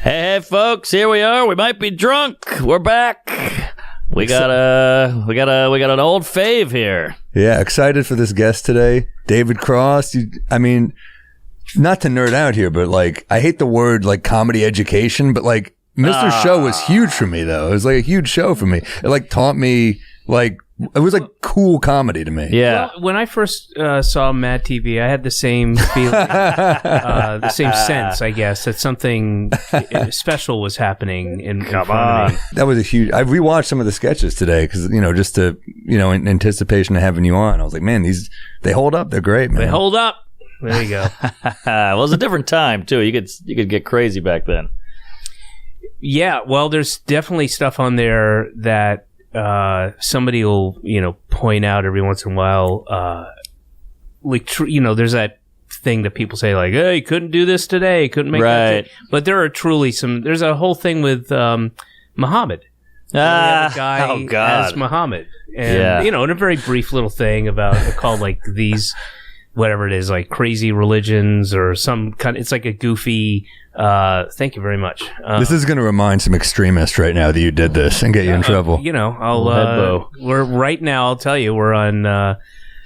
Hey, folks, here we are. We might be drunk. We're back. We got an old fave here. Yeah, excited for this guest today, David Cross. I mean, not to nerd out here, but like, I hate the word like comedy education, but like Mr. Show was huge for me though. It was like a huge show for me. It like taught me like, it was like cool comedy to me. Yeah. Well, when I first saw Mad TV, I had the same feeling, the same sense, I guess, that something special was happening in front of me. That was a huge. I rewatched some of the sketches today because just to in anticipation of having you on. I was like, man, they hold up. They're great, man. They hold up. There you go. Well, it was a different time too. You could get crazy back then. Yeah. Well, there's definitely stuff on there that somebody will point out every once in a while. There's that thing that people say like, "Hey, couldn't do this today. Couldn't make that." But there are truly there's a whole thing with Muhammad. We have a guy as Muhammad, and in a very brief little thing about called like these. Whatever it is, like crazy religions or some kind. It's like a goofy. Thank you very much. This is going to remind some extremists right now that you did this and get you in trouble. We're right now. I'll tell you, we're on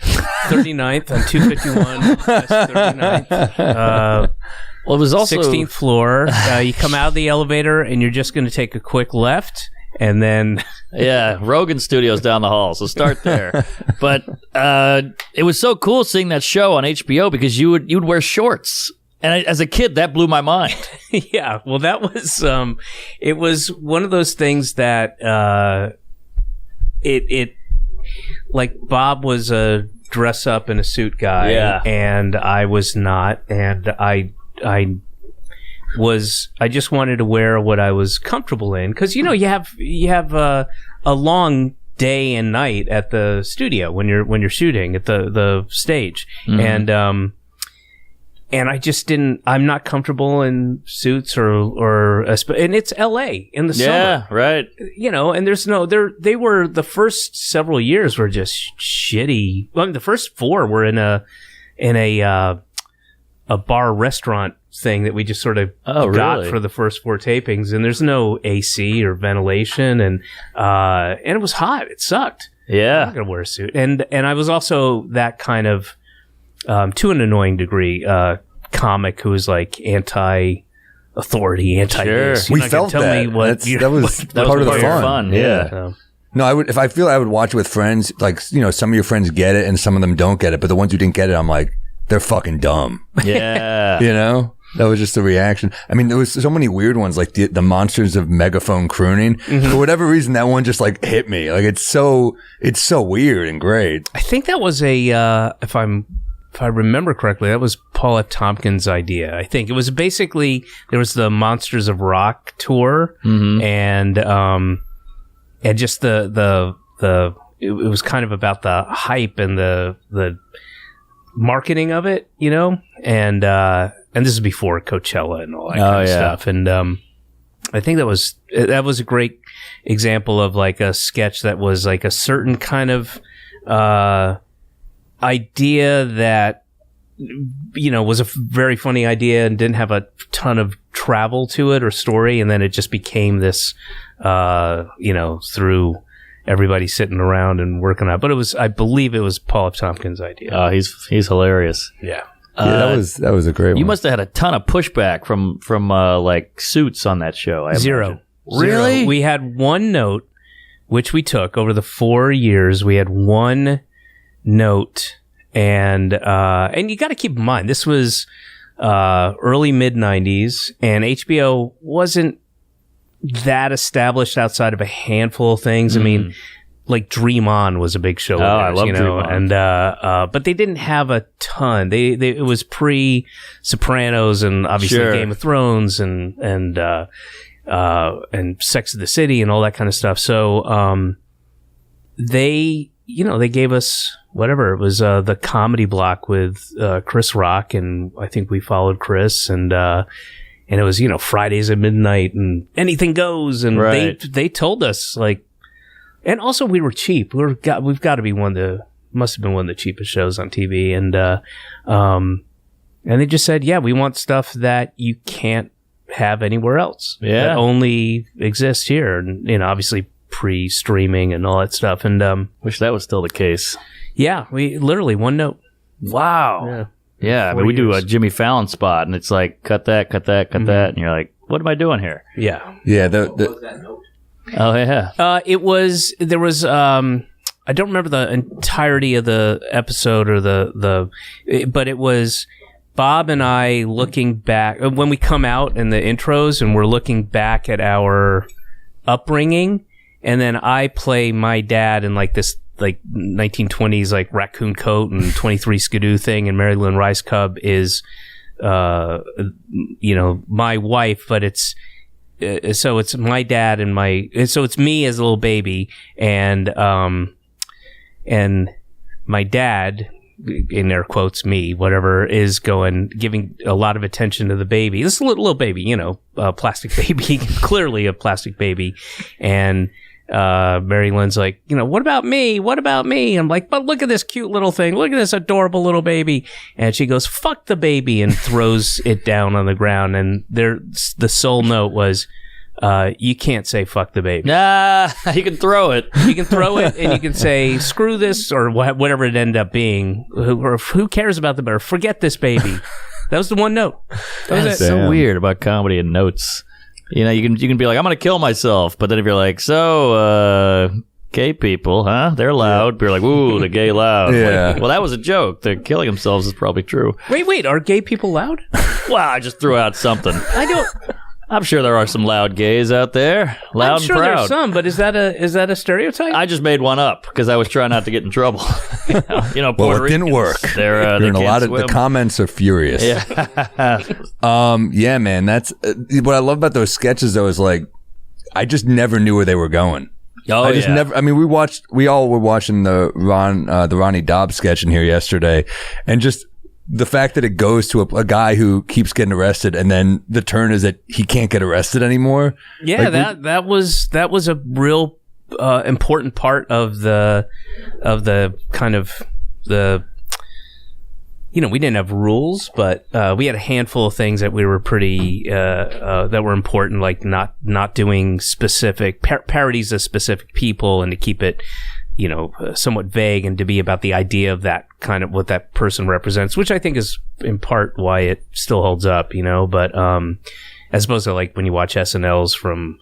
39th on 251 West 39th. Well, it was also 16th floor. You come out of the elevator and you're just going to take a quick left. And then Rogan Studios down the hall, so start there. But it was so cool seeing that show on HBO because you'd wear shorts, and as a kid that blew my mind. Yeah, well, that was it was one of those things that it like Bob was a dress up in a suit guy, and I was not, and I just wanted to wear what I was comfortable in because you have a long day and night at the studio when you're shooting at the stage, and I just didn't. I'm not comfortable in suits or and it's L.A. in the summer. Yeah, right. And there's they were the first several years were just shitty. Well, the first 4 were in a bar restaurant thing that we just sort of got for the first 4 tapings, and there's no AC or ventilation, and it was hot. It sucked. Yeah, I'm not gonna wear a suit, and I was also that kind of to an annoying degree comic who was like anti-authority, Sure. We felt that. That was part of the fun. Yeah. No, I would I would watch it with friends. Like some of your friends get it, and some of them don't get it. But the ones who didn't get it, I'm like, they're fucking dumb. Yeah. That was just the reaction. I mean, there was so many weird ones, like the Monsters of Megaphone Crooning. Mm-hmm. For whatever reason, that one just like hit me. Like it's so weird and great. I think that was if I remember correctly, that was Paul F. Tompkins' idea. I think it was basically there was the Monsters of Rock tour, and just the it was kind of about the hype and the marketing of it, and this is before Coachella and all that kind of stuff. And I think that was a great example of like a sketch that was like a certain kind of idea that was a very funny idea and didn't have a ton of travel to it or story, and then it just became this through everybody sitting around and working on it. But I believe it was Paul F. Tompkins' idea. Oh, he's hilarious. Yeah. That was a great one. You must have had a ton of pushback from like suits on that show. Zero. Really? Zero. We had one note, which we took over the 4 years. We had one note, and you got to keep in mind this was early mid 90s, and HBO wasn't that established outside of a handful of things. I mean, like Dream On was a big show. I love Dream On. And but they didn't have a ton. It was pre Sopranos and obviously Game of Thrones and Sex of the City and all that kind of stuff. So they gave us whatever it was, the comedy block with Chris Rock, and I think we followed Chris, and it was Fridays at midnight and anything goes, and they told us like. And also, we were cheap. We've got to be must have been one of the cheapest shows on TV. And they just said, yeah, we want stuff that you can't have anywhere else. Yeah. That only exists here. And, obviously pre-streaming and all that stuff. And wish that was still the case. yeah, we literally one note. Wow. Yeah, I mean, 4 we do a years. Jimmy Fallon spot, and it's like, cut that, that, and you're like, what am I doing here? Yeah. Yeah. Oh, yeah. There was, I don't remember the entirety of the episode or but it was Bob and I looking back when we come out in the intros and we're looking back at our upbringing, and then I play my dad in like this like 1920s like raccoon coat and 23 skidoo thing, and Mary Lynn Rice Cub is my wife, but it's so it's my dad and so it's me as a little baby, and my dad, in air quotes, me, whatever, is giving a lot of attention to the baby. This little baby, a plastic baby, clearly a plastic baby. And Mary Lynn's like, what about me? What about me? I'm like, but look at this cute little thing. Look at this adorable little baby. And she goes, fuck the baby, and throws it down on the ground. And the sole note was, you can't say fuck the baby. Nah, you can throw it. You can throw it, and you can say screw this, or whatever it ended up being. Who cares about the baby? Forget this baby. That was the one note. That was That's it. so weird about comedy and notes. You can be like, I'm going to kill myself. But then if you're like, so, gay people, huh? They're loud. But you're like, ooh, the gay loud. Yeah. Like, well, that was a joke. The killing themselves is probably true. Wait, are gay people loud? Well, I just threw out something. I don't. I'm sure there are some loud gays out there. Loud I'm sure and proud. there's some, but is that a stereotype? I just made one up because I was trying not to get in trouble. Puerto Well, it didn't Ricans, work. They're You're in a can't lot of swim. the comments are furious. Yeah. Yeah, man. That's what I love about those sketches. Though is like, I just never knew where they were going. Oh, I just yeah. never. I mean, we all were watching the Ronnie Dobbs sketch in here yesterday, and just the fact that it goes to a guy who keeps getting arrested, and then the turn is that he can't get arrested anymore. Yeah, Like, that was a real important part of the kind of the. We didn't have rules, but we had a handful of things that we were pretty that were important, like not doing specific parodies of specific people, and to keep it somewhat vague, and to be about the idea of that kind of what that person represents, which I think is in part why it still holds up, but as opposed to like when you watch SNLs from,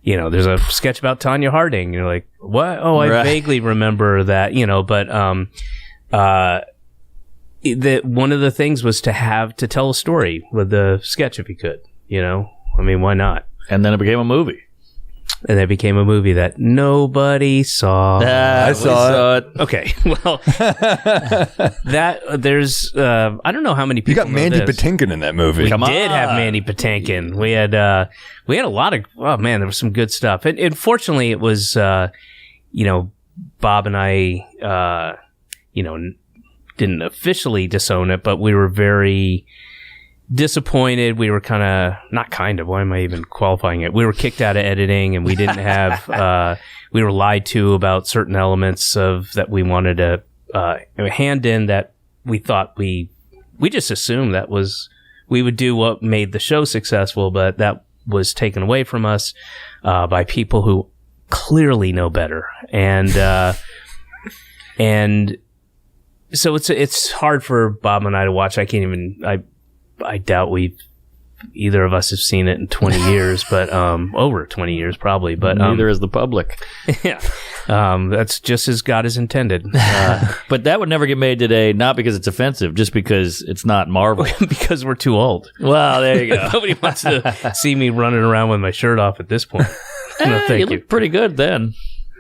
there's a sketch about Tanya Harding, you're like, what? Oh, I vaguely remember that, but one of the things was to tell a story with the sketch if you could, I mean, why not? And then it became a movie. And it became a movie that nobody saw. I saw it. Okay, well, there's I don't know how many people. You got know Mandy this. Patinkin in that movie. We Come did have on. Mandy Patinkin. We had a lot of. Oh man, there was some good stuff. And fortunately, it was Bob and I didn't officially disown it, but we were very disappointed. We were why am I even qualifying it? We were kicked out of editing, and we didn't have we were lied to about certain elements of that we wanted to hand in, that we thought we just assumed that was we would do what made the show successful, but that was taken away from us by people who clearly know better. And so it's hard for Bob and I to watch. I can't even I doubt either of us have seen it in 20 years, but over 20 years probably. But Neither is the public. yeah, that's just as God has intended. But that would never get made today, not because it's offensive, just because it's not Marvel. Because we're too old. Well, there you go. Nobody wants to see me running around with my shirt off at this point. No, thank you you. looked pretty good then.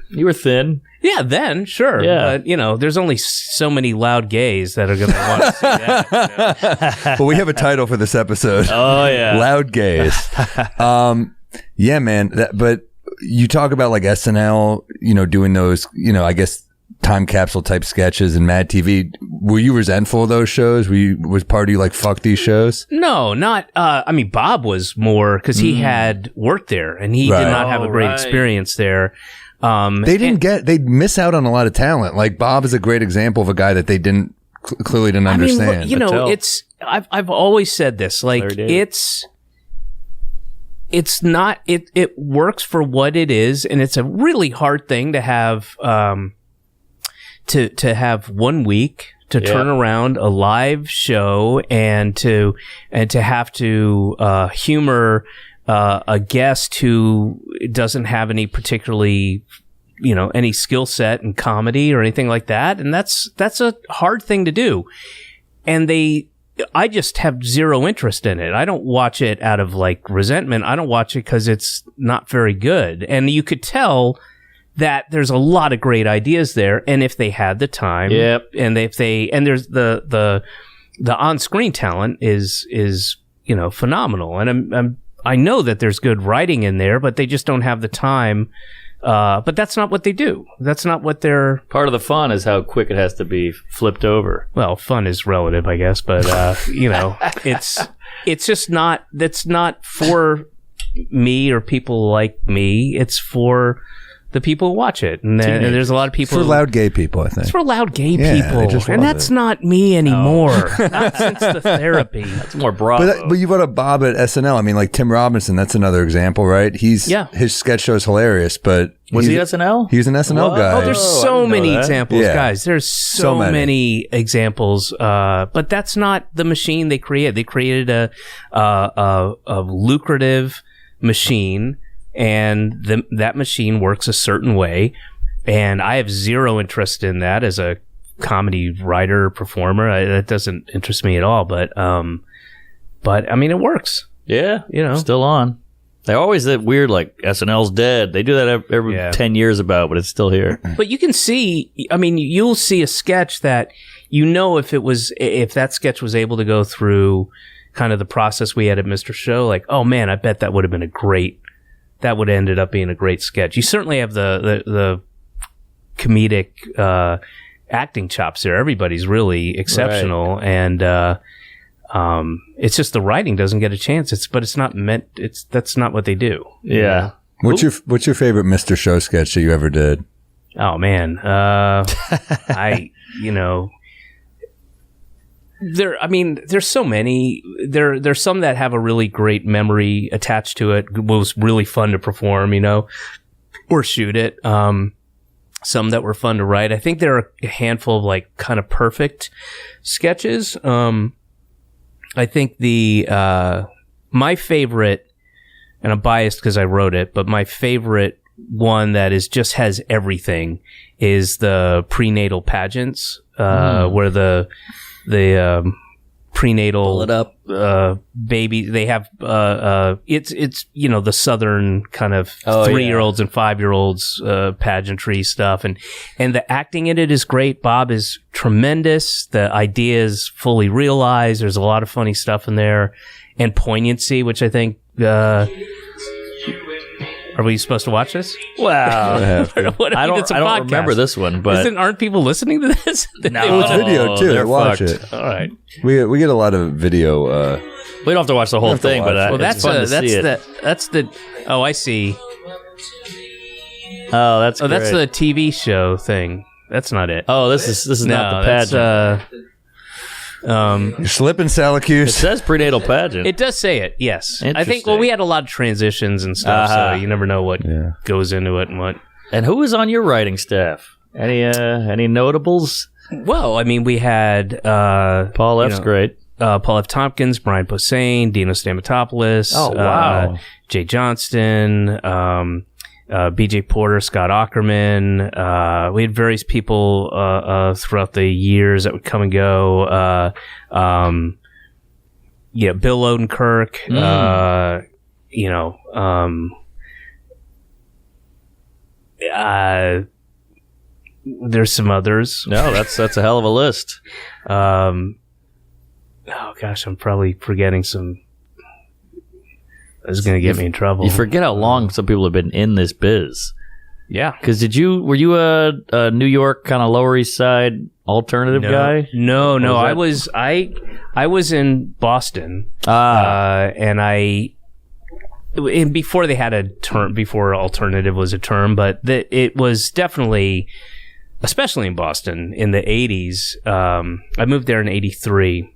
You were thin. Yeah, then sure. Yeah. But there's only so many loud gays that are going to want to see that. But we have a title for this episode. Oh, yeah. Loud gays. Yeah, man. But you talk about like SNL, doing those, I guess time capsule type sketches and Mad TV. Were you resentful of those shows? Was part of you like, fuck these shows? No, not. I mean, Bob was more because he had worked there, and he Right. did not have a great experience there. They'd miss out on a lot of talent. Like Bob is a great example of a guy that they clearly didn't understand. I mean, I've always said this. Like Larry David. it's not. It works for what it is, and it's a really hard thing to have. To have 1 week to turn around a live show and to have to humor a guest who doesn't have any particularly, any skill set in comedy or anything like that, and that's a hard thing to do. And I just have zero interest in it. I don't watch it out of like resentment. I don't watch it because it's not very good. And you could tell that there's a lot of great ideas there, and if they had the time, and there's the on-screen talent is phenomenal, and I know that there's good writing in there, but they just don't have the time. But that's not what they do. That's not what they're. Part of the fun is how quick it has to be flipped over. Well, fun is relative, I guess, but it's just not. That's not for me or people like me. It's for the people who watch it, and there's a lot of people. It's for loud gay people, I think. It's for loud gay people, and that's not me anymore. Not since the therapy. That's more broad. But you've got a Bob at SNL. I mean, like Tim Robinson. That's another example, right? His sketch show is hilarious, but was he SNL? He's an SNL guy. Oh, there's so many examples, guys. There's so many examples. But that's not the machine they created. They created a lucrative machine. And that machine works a certain way, and I have zero interest in that as a comedy writer performer. That doesn't interest me at all. But I mean, it works. Yeah, still on. They're always that weird, like SNL's dead. They do that every 10 years about, but it's still here. But you can see. I mean, you'll see a sketch that if that sketch was able to go through kind of the process we had at Mr. Show, like, oh man, I bet that would have been that would have ended up being a great sketch. You certainly have the comedic acting chops there. Everybody's really exceptional, and it's just the writing doesn't get a chance. But it's not meant. That's not what they do. Yeah. What's your favorite Mr. Show sketch that you ever did? Oh man, there's so many. There's some that have a really great memory attached to it. It was really fun to perform, or shoot it. Some that were fun to write. I think there are a handful of like kind of perfect sketches. I think my favorite, and I'm biased because I wrote it, but my favorite one that just has everything is the prenatal pageants, where the prenatal baby, they have it's the southern kind of 3-year-olds and 5-year-olds pageantry stuff, and the acting in it is great. Bob is tremendous. The idea is fully realized. There's a lot of funny stuff in there, and poignancy, which I think are we supposed to watch this? Wow. I don't remember this one, but aren't people listening to this? No, it's video too. Watch it. All right. We get a lot of video. We don't have to watch the whole thing, but it's fun to see it. That's the. Oh, I see. Oh, that's great. That's the TV show thing. That's not it. Oh, this is not the pageant. You're slipping, Salacuse. It says prenatal pageant. It does say it, yes. I think, we had a lot of transitions and stuff, so you never know what goes into it and what. And who was on your writing staff? Any notables? Well, I mean, we had Paul F's great. Paul F. Tompkins, Brian Posehn, Dino Stamatopoulos. Oh, wow. Jay Johnston, BJ Porter, Scott Aukerman. We had various people throughout the years that would come and go. Bill Odenkirk. There's some others. No, that's a hell of a list. Oh gosh, I'm probably forgetting some. This is going to get me in trouble. You forget how long some people have been in this biz. Yeah. Because were you a New York kind of Lower East Side alternative guy? No. I was in Boston. And before they had a term, before alternative was a term, but it was definitely, especially in Boston in the 80s. I moved there in 83,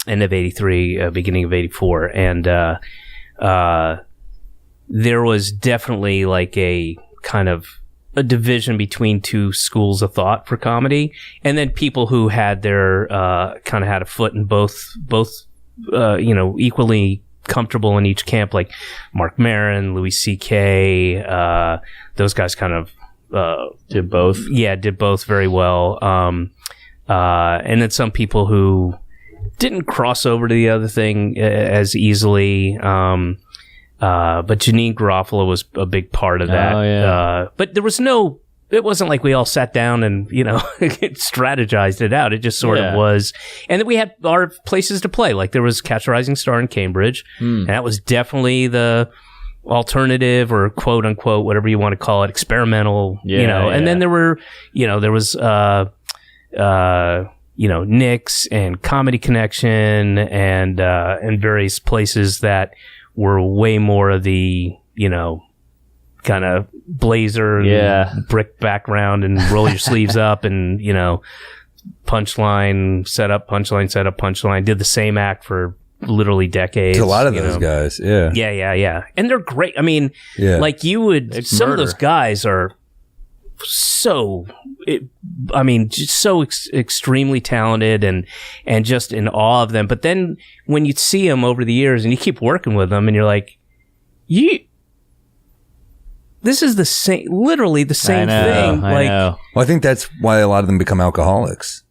end of 83, beginning of 84. And there was definitely like a kind of a division between two schools of thought for comedy, and then people who had their kind of had a foot in both equally comfortable in each camp, like Mark Maron, Louis C.K. Those guys kind of did both. Yeah, did both very well. And then some people who didn't cross over to the other thing as easily. But Janine Garofalo was a big part of that. Oh, yeah. But there was it wasn't like we all sat down and, strategized it out. It just sort of was. And then we had our places to play. Like there was Catch a Rising Star in Cambridge. And that was definitely the alternative or quote unquote, whatever you want to call it, experimental, And then there were, there was, Nick's and Comedy Connection and various places that were way more of the, kind of blazer, brick background and roll your sleeves up and, punchline, set up, punchline. Did the same act for literally decades. To a lot of those guys, yeah. Yeah. And they're great. I mean, like you would, some of those guys are just so extremely talented and just in awe of them. But then when you see them over the years and you keep working with them and you're like, this is literally the same thing. I know. Well, I think that's why a lot of them become alcoholics.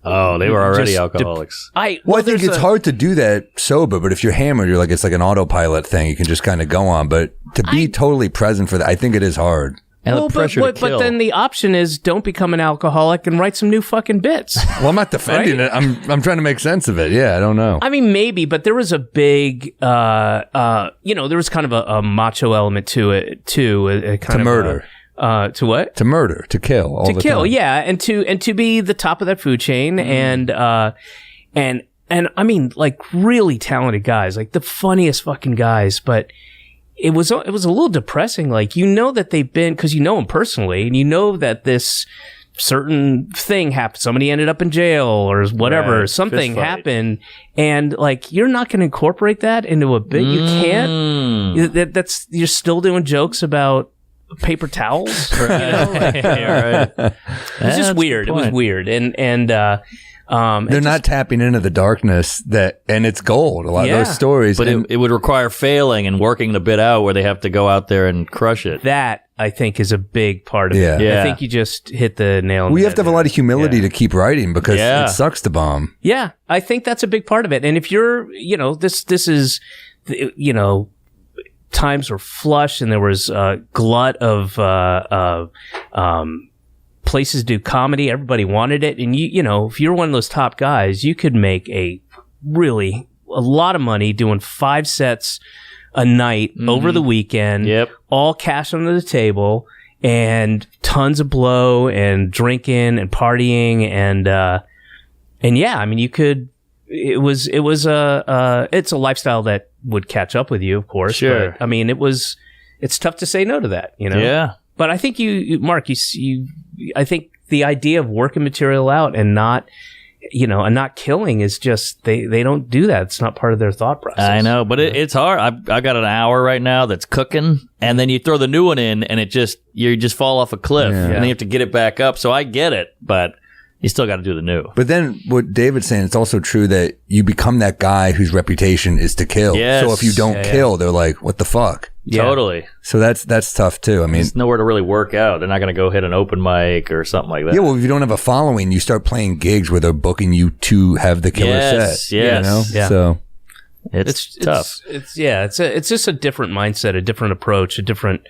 Oh, they were already alcoholics. I think it's hard to do that sober, but if you're hammered, you're like, it's like an autopilot thing. You can just kind of go on. But to be totally present for that, I think it is hard. And the pressure to kill. But then the option is don't become an alcoholic and write some new fucking bits. Well, I'm not defending it. I'm trying to make sense of it. Yeah, I don't know. I mean, maybe, but there was a big, there was kind of a macho element to it too. To murder. To what? To murder, to kill, all the time. Yeah, and to be the top of that food chain, and I mean, like really talented guys, like the funniest fucking guys, but. It was a little depressing. Like, that they've been, because you know them personally, and that this certain thing happened. Somebody ended up in jail or whatever. Right. Something happened. And, like, you're not going to incorporate that into a bit. You can't. You're still doing jokes about paper towels. It's just weird. It was weird. And they're not tapping into the darkness and it's gold. A lot of those stories, but it would require failing and working the bit out where they have to go out there and crush it. That I think is a big part of it. Yeah. I think you just hit the nail on the head. We have to have a lot of humility to keep writing because it sucks to bomb. Yeah, I think that's a big part of it. And if you're, this is, times were flush and there was a glut of places to do comedy. Everybody wanted it. And if you're one of those top guys, you could make a lot of money doing 5 sets a night over the weekend. Yep. All cash under the table and tons of blow and drinking and partying and yeah, I mean, you could, it's a lifestyle that would catch up with you, of course. Sure. But, I mean, it's tough to say no to that, Yeah. But I think Mark, I think the idea of working material out and not, and not killing is just, they don't do that. It's not part of their thought process. I know, but it's hard. I've got an hour right now that's cooking, and then you throw the new one in, and you just fall off a cliff, and then you have to get it back up. So I get it, but you still got to do the new. But then what David's saying, it's also true that you become that guy whose reputation is to kill. Yes. So if you don't kill, they're like, what the fuck? Yeah. Totally. So that's tough too. I mean, there's nowhere to really work out. They're not going to go hit an open mic or something like that. Yeah, well, if you don't have a following, you start playing gigs where they're booking you to have the killer set. Yes. Yeah. So it's tough. It's just a different mindset, a different approach, a different,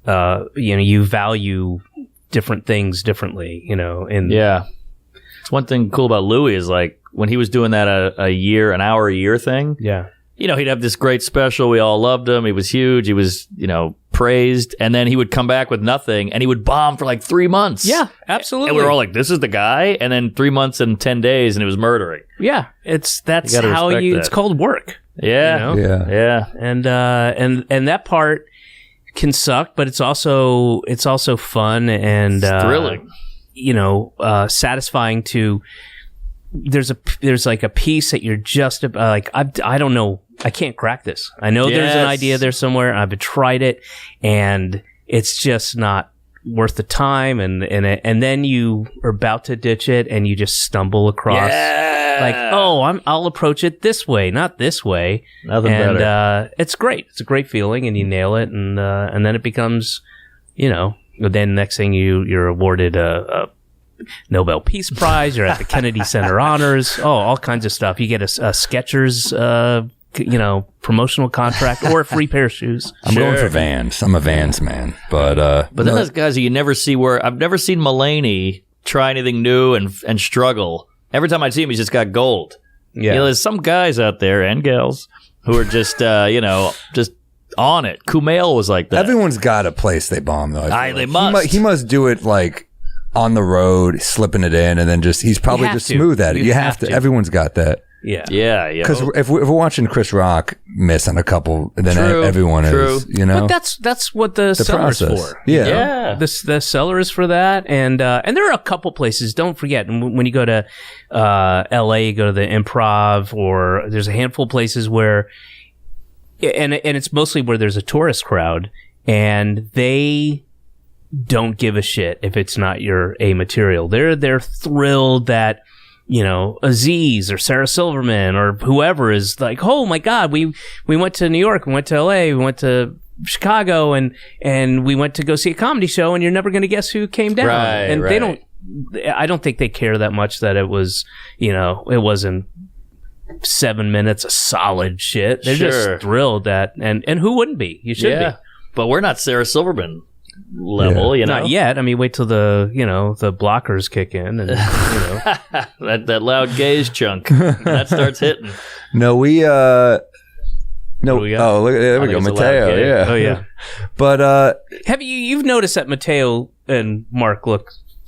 you value different things differently, and It's one thing cool about Louis is like when he was doing that an hour a year thing. Yeah. He'd have this great special. We all loved him. He was huge. He was, praised. And then he would come back with nothing and he would bomb for like 3 months. Yeah, absolutely. And we were all like, this is the guy. And then 3 months and 10 days and it was murdering. Yeah. That's how it's called work. Yeah. Yeah. And that part can suck, but it's also fun and it's thrilling. Satisfying to. There's like a piece that you're just like I don't know I can't crack this. I know there's an idea there somewhere. I've tried it, and it's just not worth the time. And then you are about to ditch it, and you just stumble across like, I'll approach it this way, not this way. Nothing better. It's great. It's a great feeling, and you nail it, and then it becomes, then next thing you're awarded a Nobel Peace Prize. You're at the Kennedy Center Honors. All kinds of stuff. You get a Skechers, promotional contract or a free pair of shoes. I'm going for Vans. I'm a Vans man. But then there's guys that you never see where I've never seen Mulaney try anything new and struggle. Every time I see him, he's just got gold. Yeah. There's some guys out there and gals who are just, just on it. Kumail was like that. Everyone's got a place they bomb, though. They must. He must do it like on the road, slipping it in, and then he's probably just smooth at it. You have to. Everyone's got that. Yeah. Because if we're watching Chris Rock miss on a couple, then everyone is, But that's what the seller's process. for. Yeah. The seller is for that, and there are a couple places. Don't forget, when you go to L.A., you go to the Improv, or there's a handful of places where, and it's mostly where there's a tourist crowd, and they don't give a shit if it's not your A material. They're thrilled that, Aziz or Sarah Silverman or whoever is like, oh my God, we went to New York, we went to LA, we went to Chicago, and we went to go see a comedy show, and you're never going to guess who came down. I don't think they care that much that it was, it wasn't 7 minutes of solid shit. They're just thrilled that, and who wouldn't be? You should be. But we're not Sarah Silverman level, Not yet. I mean, wait till the blockers kick in, and that loud gaze chunk that starts hitting. No, we no. We got? Oh, look, there we go, Mateo. Yeah. Oh yeah. But have you've noticed that Mateo and Mark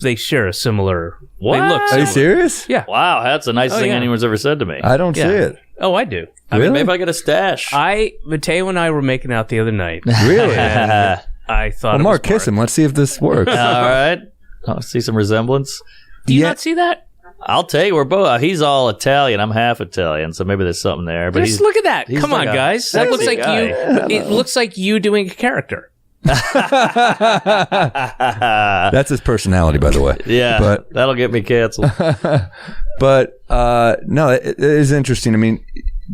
they share a similar. What? They look are similar. you serious? Yeah. Wow, that's the nicest thing anyone's ever said to me. I don't see it. Oh, I do. I mean, maybe I get a stash. Mateo and I were making out the other night. Really? And I thought. Well, Mark, kiss him. Let's see if this works. All right. I'll see some resemblance. Do you not see that? I'll tell you, we're both. He's all Italian. I'm half Italian, so maybe there's something there. But just look at that. Come on, guys. That looks like guy. you. It looks like you doing a character. That's his personality, by the way. Yeah, but that'll get me canceled. But no, it is interesting. I mean,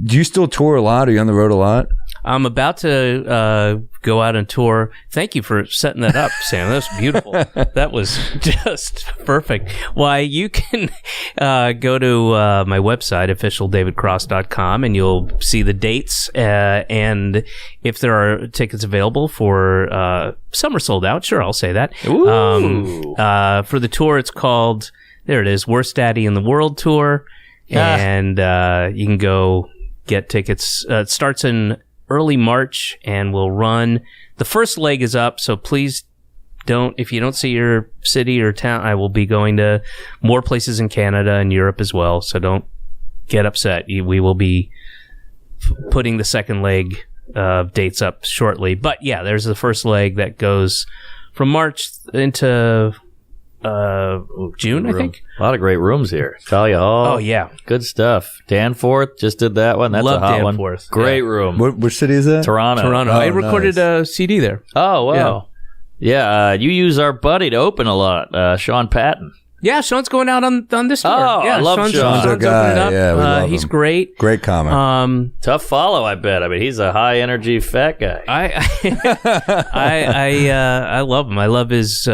do you still tour a lot? Are you on the road a lot? I'm about to go out and tour. Thank you for setting that up, Sam. That was beautiful. That was just perfect. Why, you can go to my website, officialdavidcross.com, and you'll see the dates. And if there are tickets available for some are sold out. Sure, I'll say that. Ooh. For the tour, it's called, there it is, Worst Daddy in the World Tour. And you can go get tickets. It starts in early March and will run. The first leg is up, so please if you don't see your city or town, I will be going to more places in Canada and Europe as well, so don't get upset. We will be putting the second leg dates up shortly. But yeah, there's the first leg that goes from March into June, I think. A lot of great rooms here. Talia Hall. Oh, yeah. Good stuff. Danforth just did that one. That's Love a hot Danforth. one. Great room. Which city is that? Toronto. Oh, I recorded a CD there. Oh, wow. Yeah, you use our buddy to open a lot, Sean Patton. Yeah, Sean's going out on this tour. Oh, yeah, I love Sean. Sean's our guy. Yeah, we love he's him. great. Great comment. Tough follow, I bet. I mean, he's a high energy fat guy. I love him. I love his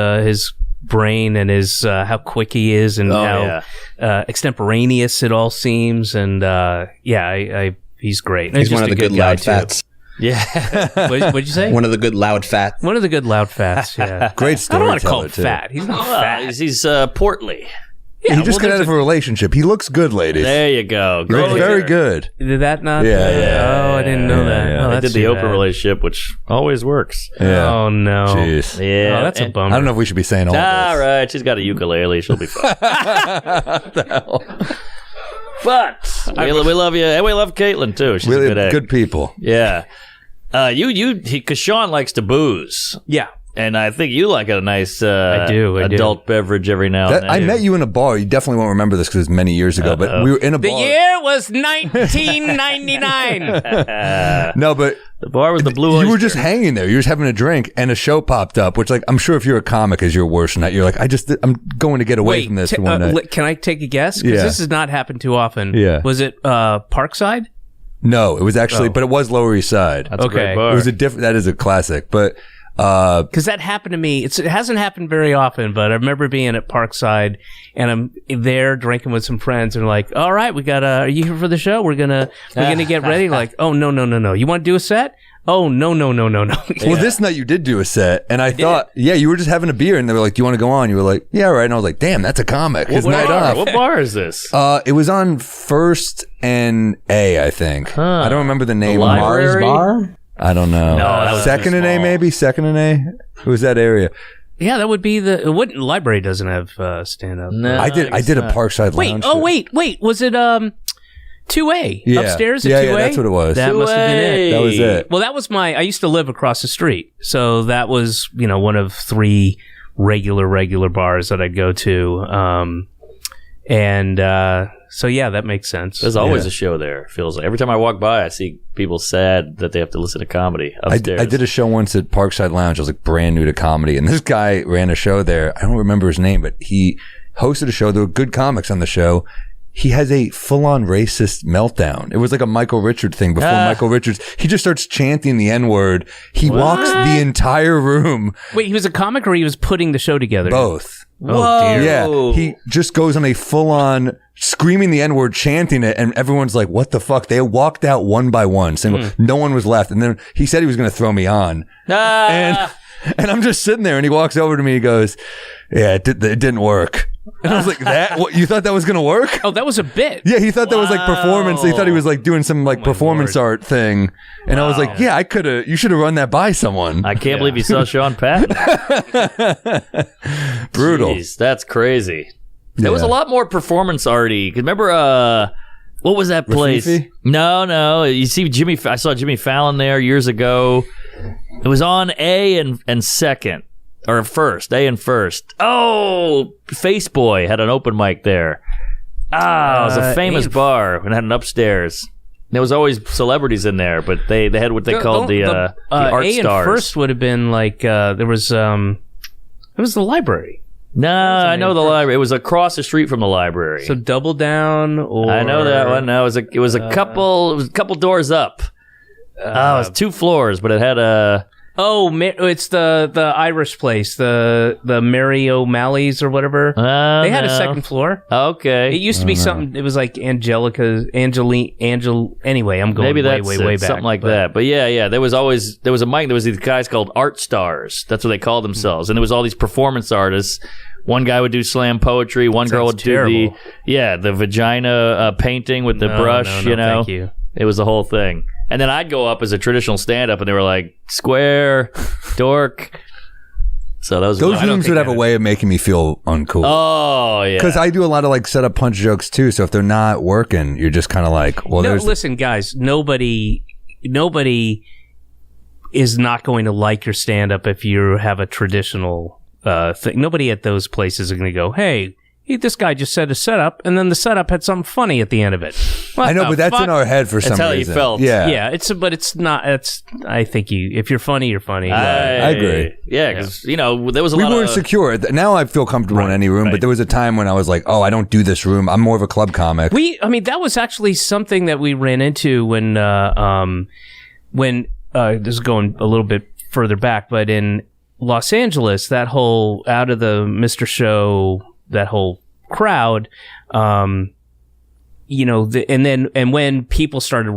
brain and his how quick he is and how extemporaneous it all seems. And he's great. He's one of the good loud fats. Yeah. What'd you say? One of the good loud fats. One of the good loud fats. Yeah. Great I storyteller. don't want to call him too. fat. He's not fat. He's portly. Yeah, he just got out of a relationship. He looks good, ladies. There you go. He looks very good. Did that not? Yeah. Oh, I didn't know that. Yeah. Oh, I that's did the too open bad. relationship, which always works. Yeah. Oh no. Jeez. Yeah. Oh, that's a bummer. I don't know if we should be saying all All this. right. She's got a ukulele. She'll be fine. But we love you. And we love Caitlin, too. She's Really a good egg. good people. Yeah. Because Sean likes to booze. Yeah. And I think you like a nice I do. adult beverage every now and then. I met you in a bar. You definitely won't remember this because it's many years ago, but we were in a bar. The year was 1999. No, but the bar was the Blue Oyster. You were just hanging there. You were just having a drink, and a show popped up, which, like, I'm sure if you're a comic, is your worst night. You're like, I'm going to get away from this one night. Can I take a guess? Because this has not happened too often. Yeah. Was it Parkside? No, it was actually, but it was Lower East Side. That's a great bar. It was that is a classic, but. Because that happened to me. It hasn't happened very often, but I remember being at Parkside and I'm there drinking with some friends and like, all right, we got are you here for the show? We're gonna get ready. Like, oh no. You want to do a set? Oh no. Well, this night you did do a set, and I thought, you were just having a beer, and they were like, "Do you want to go on?" You were like, "Yeah, all right." And I was like, "Damn, that's a comic." His night off. What bar is this? It was on First and A, I think. I don't remember the name. Mars Bar. I don't know. No, that was Second and A, maybe? Second and A? It was that area. Yeah, that would be the... What library doesn't have stand-up? No, I did a Parkside Lounge. Wait. Was it 2A? Yeah. Upstairs at 2A? Yeah, that's what it was. That must have been it. That was it. Well, that was I used to live across the street. So that was, one of 3 regular bars that I'd go to. So yeah, that makes sense. There's always a show there. Feels like every time I walk by, I see people sad that they have to listen to comedy upstairs. I did a show once at Parkside Lounge. I was like brand new to comedy, and this guy ran a show there. I don't remember his name, but he hosted a show. There were good comics on the show. He has a full-on racist meltdown. It was like a Michael Richards thing before Michael Richards. He just starts chanting the N-word. He walks the entire room. Wait, he was a comic or he was putting the show together? Both. Oh, dear. Yeah, he just goes on a full-on screaming the N-word, chanting it, and everyone's like, what the fuck? They walked out one by one, saying, no one was left. And then he said he was going to throw me on. And I'm just sitting there, and he walks over to me, he goes, yeah, it didn't work. And I was like, what, you thought that was going to work? Oh, that was a bit. Yeah, he thought that was like performance. He thought he was like doing some like performance art thing. And I was like, yeah, you should have run that by someone. I can't believe you saw Sean Patton. Brutal. Jeez, that's crazy. There was a lot more performance arty. Remember, what was that place? Rafifi? No. You see I saw Jimmy Fallon there years ago. It was on A and second. Or first, A and first. Oh, Faceboy had an open mic there. It was a famous bar and had an upstairs. There was always celebrities in there, but they had what they called the art A stars. And first would have been like it was the library. No, I know the library. It was across the street from the library. So Double Down, or I know that one. No, it was a couple doors up. It was 2 floors, but it had a. Oh, it's the Irish place, the Mary O'Malley's or whatever. They had a second floor. Okay. It used to be something. It was like Anyway, I'm going maybe that's way back. Something like that. But yeah. There was a mic. There was these guys called art stars. That's what they called themselves. And there was all these performance artists. One guy would do slam poetry. One girl would do the vagina painting with the brush. No, thank you. It was the whole thing. And then I'd go up as a traditional stand-up, and they were like, square, dork. So that was those rooms would have a way of making me feel uncool. Oh, yeah. Because I do a lot of like set-up punch jokes, too. So if they're not working, you're just kind of like, well, listen, guys, nobody is not going to like your stand-up if you have a traditional thing. Nobody at those places are going to go, hey, this guy just said a setup, and then the setup had something funny at the end of it. I know, but that's in our head for some reason. That's how you felt. Yeah. It's not. I think if you're funny, you're funny. I agree. Yeah, because there was we weren't secure. Now I feel comfortable in any room, but there was a time when I was like, oh, I don't do this room. I'm more of a club comic. That was actually something that we ran into when this is going a little bit further back, but in Los Angeles, that whole out of the Mr. Show, that whole crowd, and when people started,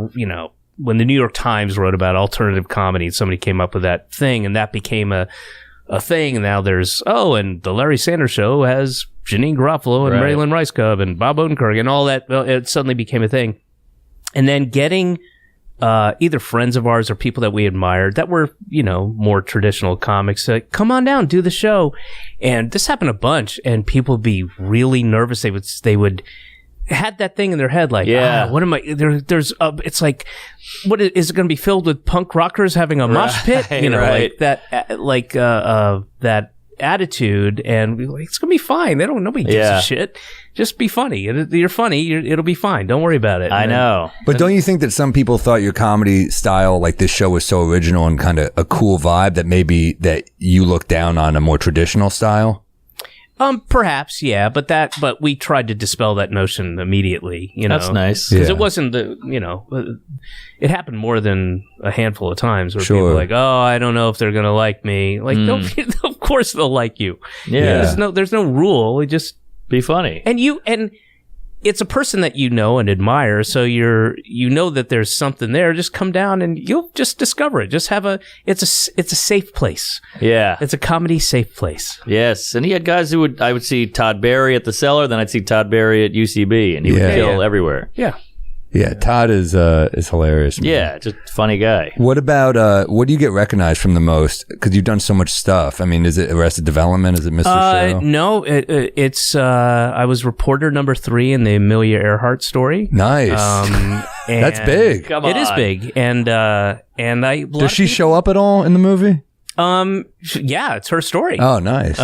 when the New York Times wrote about alternative comedy, somebody came up with that thing, and that became a thing. And now there's and the Larry Sanders Show has Janine Garofalo and Marilyn Rice Cub and Bob Odenkirk and all that. Well, it suddenly became a thing, and then getting either friends of ours or people that we admired that were, more traditional comics, come on down, do the show. And this happened a bunch, and people would be really nervous. They would had that thing in their head, like, Yeah. what am I? There's it's like, what is it going to be filled with punk rockers having a mosh pit? You know, right. like that attitude, and we're like, it's going to be fine. Nobody gives a shit. Just be funny. You're funny. It'll be fine. Don't worry about it. I know. But don't you think that some people thought your comedy style, like this show, was so original and kind of a cool vibe that maybe that you look down on a more traditional style? Perhaps, yeah, but we tried to dispel that notion immediately. You know, That's nice. because Yeah. it wasn't it happened more than a handful of times where Sure. people were like, oh, I don't know if they're gonna like me. Like, of course they'll like you. Yeah. There's no rule. We just Be funny. and it's a person that you know and admire, so you know that there's something there. Just come down and you'll just discover it. Just have it's a safe place. Yeah. It's a comedy safe place. Yes. And he had guys I would see Todd Barry at the Cellar, then I'd see Todd Barry at UCB, and he would Yeah. kill Yeah. everywhere. Yeah. Yeah, Todd is hilarious. Man. Yeah, just funny guy. What about what do you get recognized from the most? Because you've done so much stuff. I mean, is it Arrested Development? Is it Mr. Show? No, it's I was reporter number 3 in the Amelia Earhart story. Nice. That's and big. Come It is on. big, and I Does she show up at all in the movie? Yeah, it's her story. Oh, nice.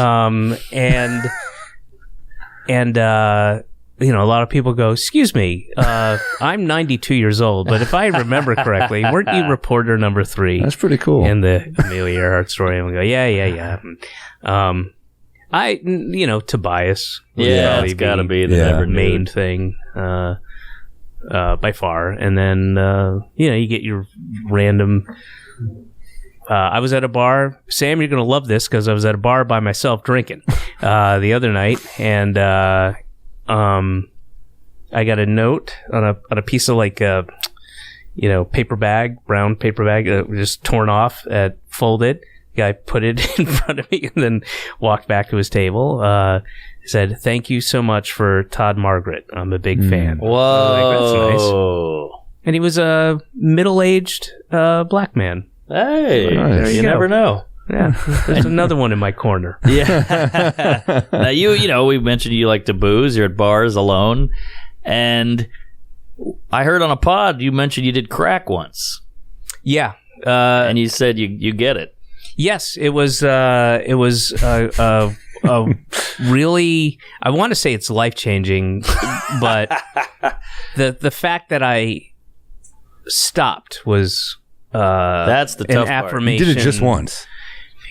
A lot of people go, excuse me, I'm 92 years old, but if I remember correctly, weren't you reporter number 3 That's pretty cool. in the Amelia Earhart story? And we go, yeah. Tobias would Yeah, probably it's got to be the Yeah. never main nude. thing by far. And then, you get your random... I was at a bar. Sam, you're going to love this because I was at a bar by myself drinking the other night, and I got a note on a piece of paper bag, brown paper bag, just torn off, folded. Guy put it in front of me and then walked back to his table. Said, "Thank you so much for Todd Margaret. I'm a big fan." Whoa. Like, that's nice. And he was a middle-aged black man. Hey, Nice. you go. never know. Yeah, there's another one in my corner. Yeah. Now we mentioned you like to booze. You're at bars alone, and I heard on a pod you mentioned you did crack once, Yeah. and you said you get it. Yes, it was really, I want to say it's life-changing, but the fact that I stopped was That's the an tough part. affirmation. You did it just once.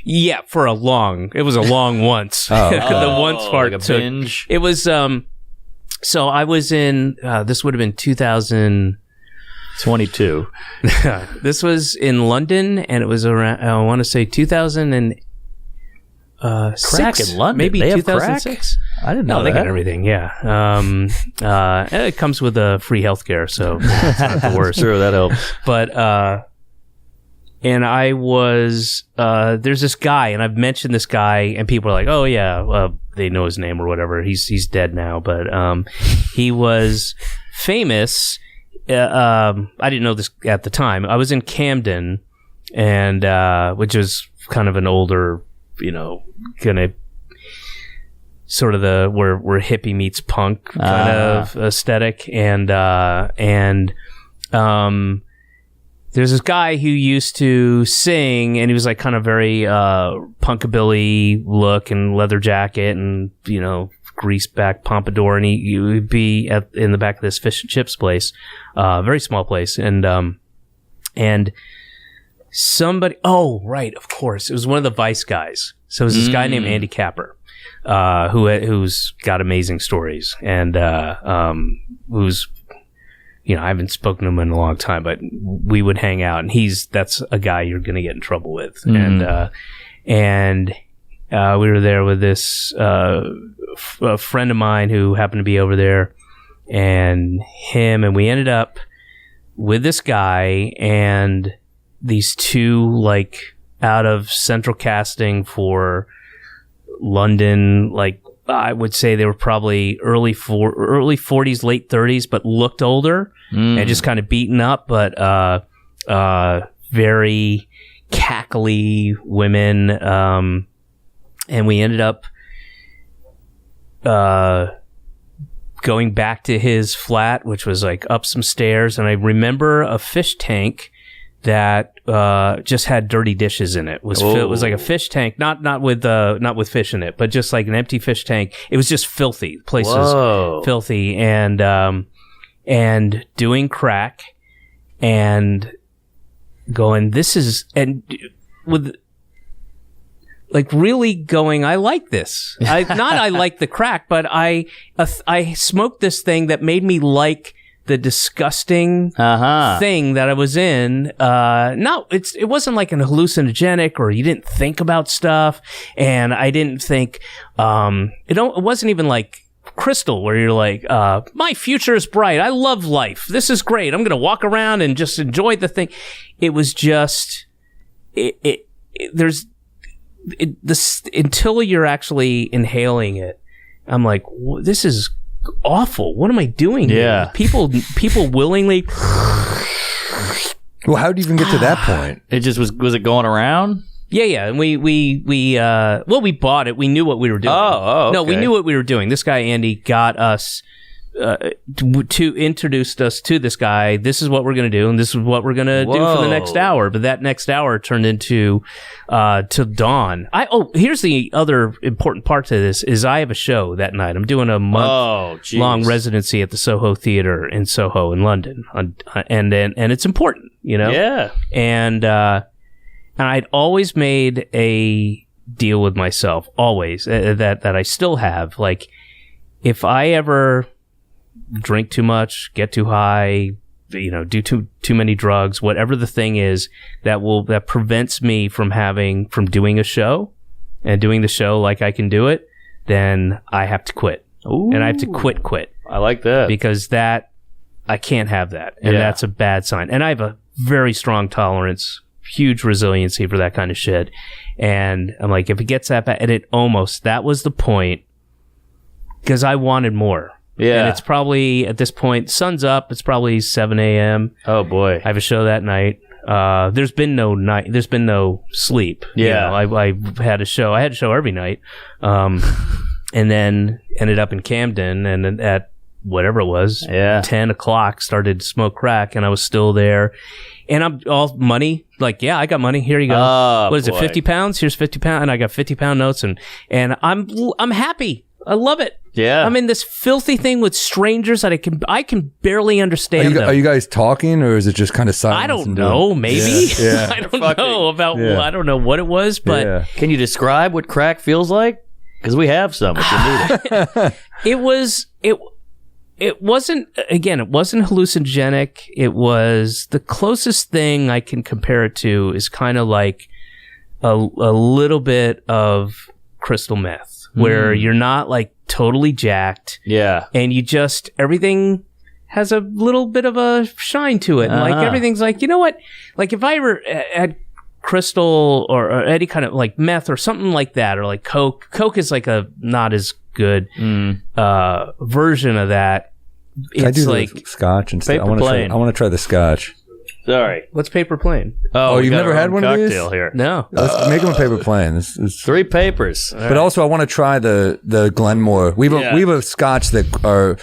Yeah, it was a long once. Oh. The once part like a took. binge. It was, so I was in, this would have been 22. this was in London, and it was around, I want to say 2006. Crack in London? Maybe They have 2006. I didn't know No, they that. got everything, yeah. It comes with free healthcare, so it's not the worst. Sure, that helps. But, and I was, there's this guy, and I've mentioned this guy, and people are like, oh yeah, they know his name or whatever. He's dead now, but he was famous. I didn't know this at the time. I was in Camden, and which was kind of an older, kind of sort of where hippie meets punk kind of aesthetic, and there's this guy who used to sing, and he was like kind of very punkabilly look and leather jacket and greased back pompadour, and he would be in the back of this fish and chips place, very small place, and somebody, oh right, of course, it was one of the Vice guys. So it was this guy named Andy Capper, who's got amazing stories, and who's, I haven't spoken to him in a long time, but we would hang out, and that's a guy you're going to get in trouble with. And we were there with this a friend of mine who happened to be over there, and him, and we ended up with this guy and these two out of central casting for London, I would say they were probably early 40s, late 30s, but looked older and just kind of beaten up, but very cackly women. And we ended up going back to his flat, which was like up some stairs, and I remember a fish tank that just had dirty dishes in it. It was like a fish tank, not with fish in it, but just like an empty fish tank. It was just filthy. The place was filthy, and doing crack and going, this is, and with like really going, I like this. I like the crack, but I smoked this thing that made me like the disgusting thing that I was in. It wasn't like an hallucinogenic, or you didn't think about stuff, and I didn't think it wasn't even like crystal where you're like, my future is bright, I love life, this is great, I'm gonna walk around and just enjoy the thing. It was just until you're actually inhaling it, I'm like, this is awful. What am I doing here? People willingly. Well, how did you even get to that point? It just was it going around? Yeah. And we bought it. We knew what we were doing. Okay. No, we knew what we were doing. This guy, Andy, got us to introduced us to this guy. This is what we're going to do, and this is what we're going to do for the next hour. But that next hour turned into till dawn. Here's the other important part to this is I have a show that night. I'm doing a month-long residency at the Soho Theatre in Soho in London, and it's important, you know. Yeah. And I'd always made a deal with myself, always that I still have. Like, if I ever drink too much, get too high, do too many drugs, whatever the thing is that prevents me from doing a show and doing the show like I can do it, then I have to quit. Ooh. And I have to quit. I like that. Because I can't have that. And that's a bad sign. And I have a very strong tolerance, huge resiliency for that kind of shit. And I'm like, if it gets that bad, and that was the point, because I wanted more. Yeah. And it's probably, at this point, sun's up. It's probably 7 a.m. Oh, boy. I have a show that night. There's been no sleep. Yeah. I had a show. I had a show every night. And then ended up in Camden, and then at whatever it was, 10 o'clock, started to smoke crack, and I was still there. And I'm all money. Like, I got money. Here you go. What is it, 50 pounds? Here's 50 pounds. And I got 50-pound notes, and I'm happy. I love it. Yeah. I'm in this filthy thing with strangers that I can barely understand them. Are you guys talking, or is it just kind of silence? I don't know. Maybe. Yeah. I don't know about. Yeah. I don't know what it was, but can you describe what crack feels like? Because we have some. If you need it. It wasn't hallucinogenic. It was the closest thing I can compare it to is kind of like a little bit of crystal meth, where you're not like totally jacked. Yeah. And everything has a little bit of a shine to it. And like everything's like, you know what? Like if I ever had crystal or any kind of like meth or something like that, or like Coke. Coke is like a not as good version of that. It's I do like scotch and stuff. Paper plane. I want to try the scotch. Sorry. What's paper plane? Oh, you've never had one of these? Here. No. Let's make them a paper plane. This 3 papers. But also, I want to try the Glenmore. We have a scotch that our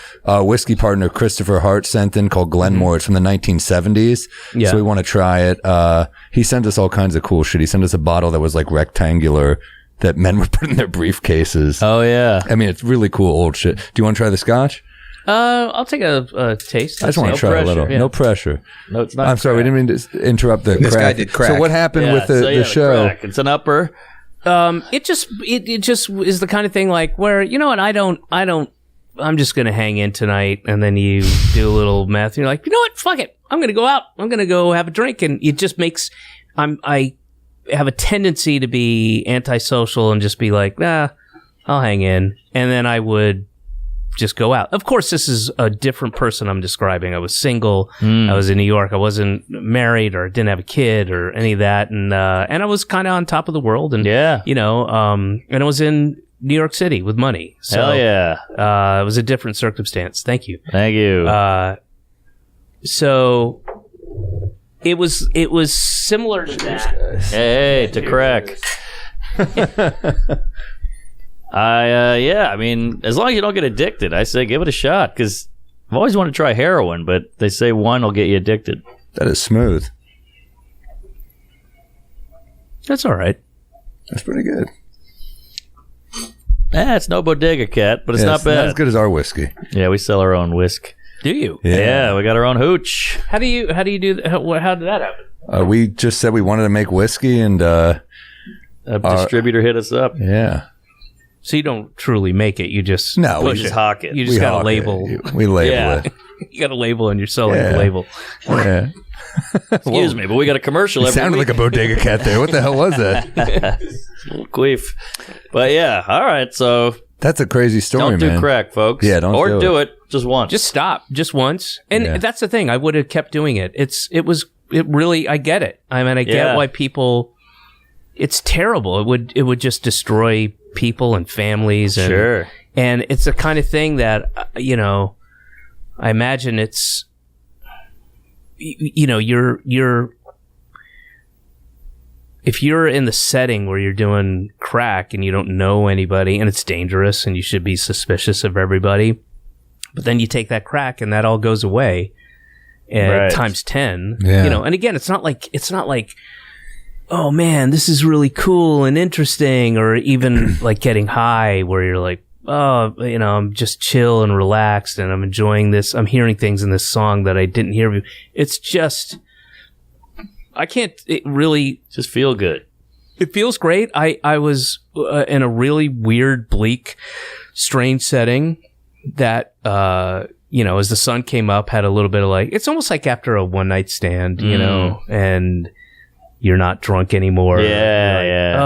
whiskey partner Christopher Hart sent in called Glenmore. It's from the 1970s. Yeah. So we want to try it. He sent us all kinds of cool shit. He sent us a bottle that was like rectangular that men would put in their briefcases. Oh, yeah. I mean, it's really cool old shit. Do you want to try the scotch? I'll take a taste. I just want to try a little. Yeah. No pressure. No, it's not. I'm sorry, we didn't mean to interrupt the This crack. guy did crack. So what happened with the show? Crack. It's an upper. It just is the kind of thing like where, you know what, I'm just going to hang in tonight, and then you do a little meth, and you're like, you know what, fuck it. I'm going to go out. I'm going to go have a drink, and it just makes, I have a tendency to be antisocial and just be like, nah, I'll hang in. And then I would just go out. Of course, this is a different person I'm describing. I was single. I was in New York. I wasn't married or didn't have a kid or any of that. And I was kind of on top of the world. And, and I was in New York City with money. So, hell yeah. It was a different circumstance. Thank you. Thank you. So it was similar to that. Hey, to crack. Yeah, I mean, as long as you don't get addicted, I say give it a shot, because I've always wanted to try heroin, but they say one will get you addicted. That is smooth. That's all right. That's pretty good. It's no bodega cat, but it's not bad. Not as good as our whiskey. Yeah, we sell our own whisk. Do you? Yeah, we got our own hooch. How do you do that? How did that happen? We just said we wanted to make whiskey, and A distributor hit us up. yeah. So you don't truly make it. You just No, we push just it. hawk it. You just We got a hawk it. label. We label Yeah. it. You got a label, and you're selling Yeah. the label. Yeah. Excuse me, but we got a commercial It every sounded week. like a bodega cat there. What the hell was that? Little queef. But yeah, all right, so That's a crazy story, don't do man. crack, folks. Yeah, don't or do it just once. Just stop, just once, and Yeah. that's the thing. I would have kept doing it. It really. I get it. I mean, I get Yeah. why people. It's terrible. It would just destroy people and families. And, Sure. And it's the kind of thing that I imagine it's. You're. If you're in the setting where you're doing crack and you don't know anybody and it's dangerous and you should be suspicious of everybody, but then you take that crack and that all goes away Right. times 10, Yeah. and again, it's not like, oh man, this is really cool and interesting, or even like getting high where you're like, oh, I'm just chill and relaxed and I'm enjoying this. I'm hearing things in this song that I didn't hear. It's just, it really just feel good. it feels great. I was in a really weird, bleak, strange setting that, as the sun came up, had a little bit of like, it's almost like after a one night stand, and you're not drunk anymore. Yeah, Like, yeah.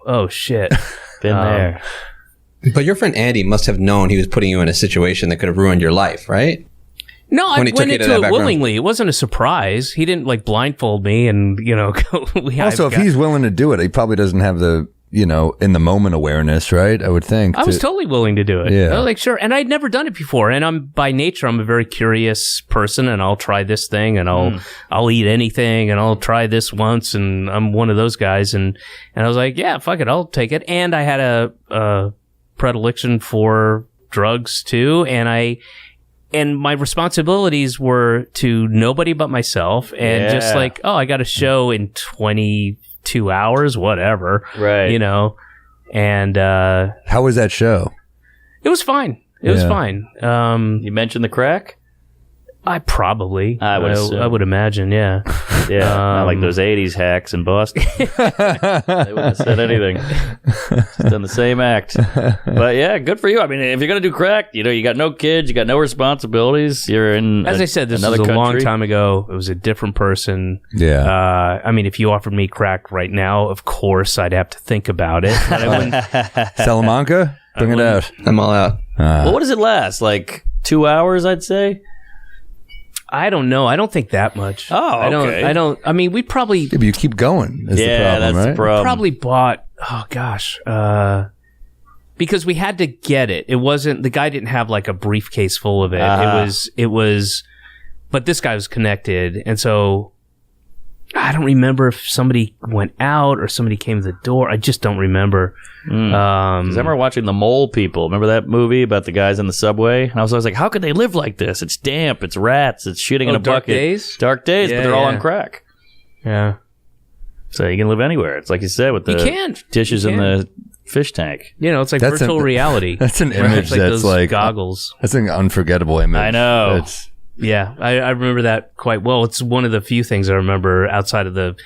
Oh shit. Been there. But your friend Andy must have known he was putting you in a situation that could have ruined your life, right? No, I When he took went you to into that it back room. willingly. It wasn't a surprise. He didn't like blindfold me and, go. Also, if he's willing to do it, he probably doesn't have the, in the moment awareness, right? I would think. I was totally willing to do it. Yeah. I was like, sure. And I'd never done it before. And I'm by nature, I'm a very curious person, and I'll try this thing, and I'll eat anything, and I'll try this once, and I'm one of those guys. And I was like, yeah, fuck it, I'll take it. And I had a predilection for drugs too, and my responsibilities were to nobody but myself, and just Yeah. like, oh, I got a show in 22 hours, whatever, Right. And How was that show? it was fine. It was Yeah. fine. You mentioned the crack? I probably. I would assume. I would imagine. Yeah. Yeah, not like those 80s hacks in Boston. They wouldn't have said anything. Just done the same act. But yeah, good for you. I mean, if you're going to do crack, you got no kids, you got no responsibilities. You're in As I said, this another was a long country. time ago. It was a different person. Yeah. I mean, if you offered me crack right now, of course I'd have to think about it. But I wouldn't. Salamanca? Bring it out. I'm all out. Well, what does it last? Like 2 hours, I'd say? I don't know. I don't think that much. Oh, okay. I don't. I mean, we probably Yeah, but you keep going. Is the problem, that's right? the problem. probably bought. Oh gosh. Because we had to get it. It wasn't, the guy didn't have like a briefcase full of it. It was, but this guy was connected. And so I don't remember if somebody went out or somebody came to the door. I just don't remember. 'Cause I remember watching The Mole People. Remember that movie about the guys in the subway? And I was always like, how could they live like this? It's damp, it's rats, it's shitting in a Dark bucket. Days? Dark Days, Yeah, but they're all yeah. on crack. Yeah. So you can live anywhere. It's like you said with the You can. dishes You in can. the fish tank. It's like That's virtual reality. That's an Right? image It's like that's those like goggles. That's an unforgettable image. I know. It's, Yeah, I remember that quite well. It's one of the few things I remember outside of the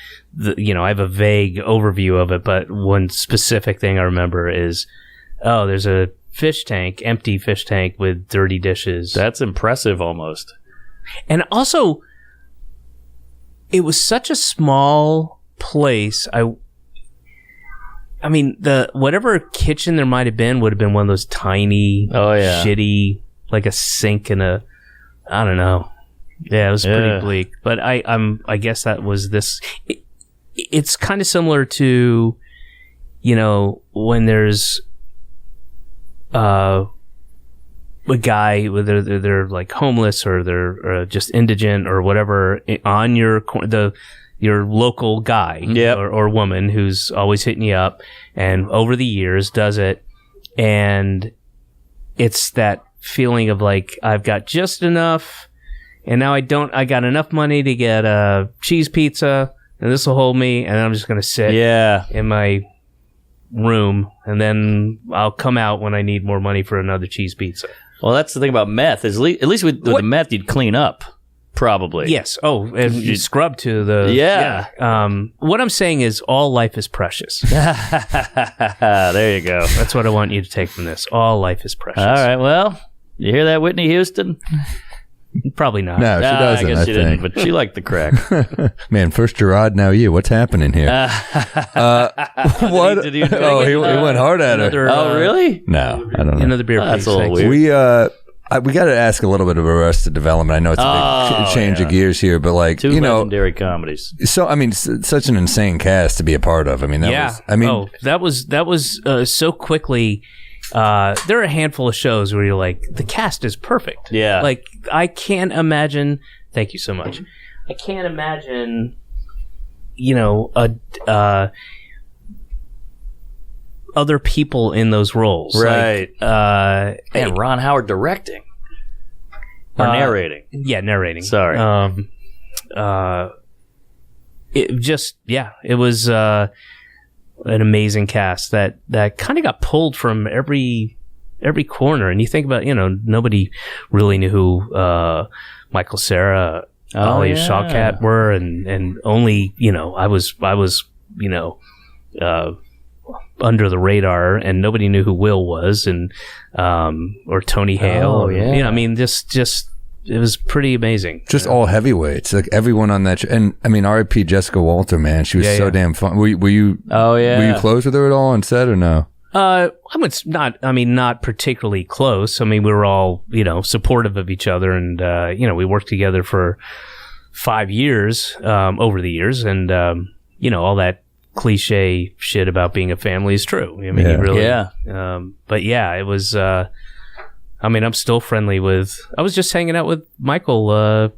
I have a vague overview of it, but one specific thing I remember is, there's a fish tank, empty fish tank with dirty dishes. That's impressive almost. And also, it was such a small place. I mean, the whatever kitchen there might have been would have been one of those tiny, shitty, like a sink and a, I don't know. Yeah, it was pretty bleak. But I guess that was this. It's kind of similar to, when there's a guy, whether they're like homeless or they're just indigent or whatever, on your local guy or woman who's always hitting you up, and over the years does it, and it's that feeling of like I've got just enough, and now I got enough money to get a cheese pizza, and this will hold me, and I'm just gonna sit in my room, and then I'll come out when I need more money for another cheese pizza. Well, that's the thing about meth. Is at least with the meth, you'd clean up, probably. Yes. Oh, and you scrub to the... what I'm saying is all life is precious. There you go. That's what I want you to take from this. All life is precious. All right, well, you hear that, Whitney Houston? Probably not. No, she doesn't, I guess she didn't, think. but she liked the crack. Man, first Gerard, now you. What's happening here? What? Did he He went hard at her. Oh, really? No, I don't know. Another beer, That's please. a little Thanks. weird. We got to ask a little bit of Arrested Development. I know it's a big change of gears here, but like, Two legendary comedies. So I mean, such an insane cast to be a part of. I mean, that was so quickly. There are a handful of shows where you're like, the cast is perfect. Yeah. Like, I can't imagine. Thank you so much. I can't imagine, other people in those roles. Right. Like, and Ron Howard directing. Or narrating. Yeah, narrating. Sorry. It was an amazing cast that kind of got pulled from every corner. And you think about, nobody really knew who Michael Cera, Ali Shawkat were, and only, I was under the radar, and nobody knew who Will was, and or Tony Hale. I mean, just it was pretty amazing. Just all heavyweights, like everyone on that. And I mean, R.I.P. Jessica Walter, man, she was so damn fun. Were you? Oh yeah. Were you close with her at all on set or no? I was not particularly close. I mean, we were all, supportive of each other, and we worked together for 5 years over the years, and all that cliche shit about being a family is true. I mean, but yeah, it was. I'm still friendly with. I was just hanging out with Michael, 4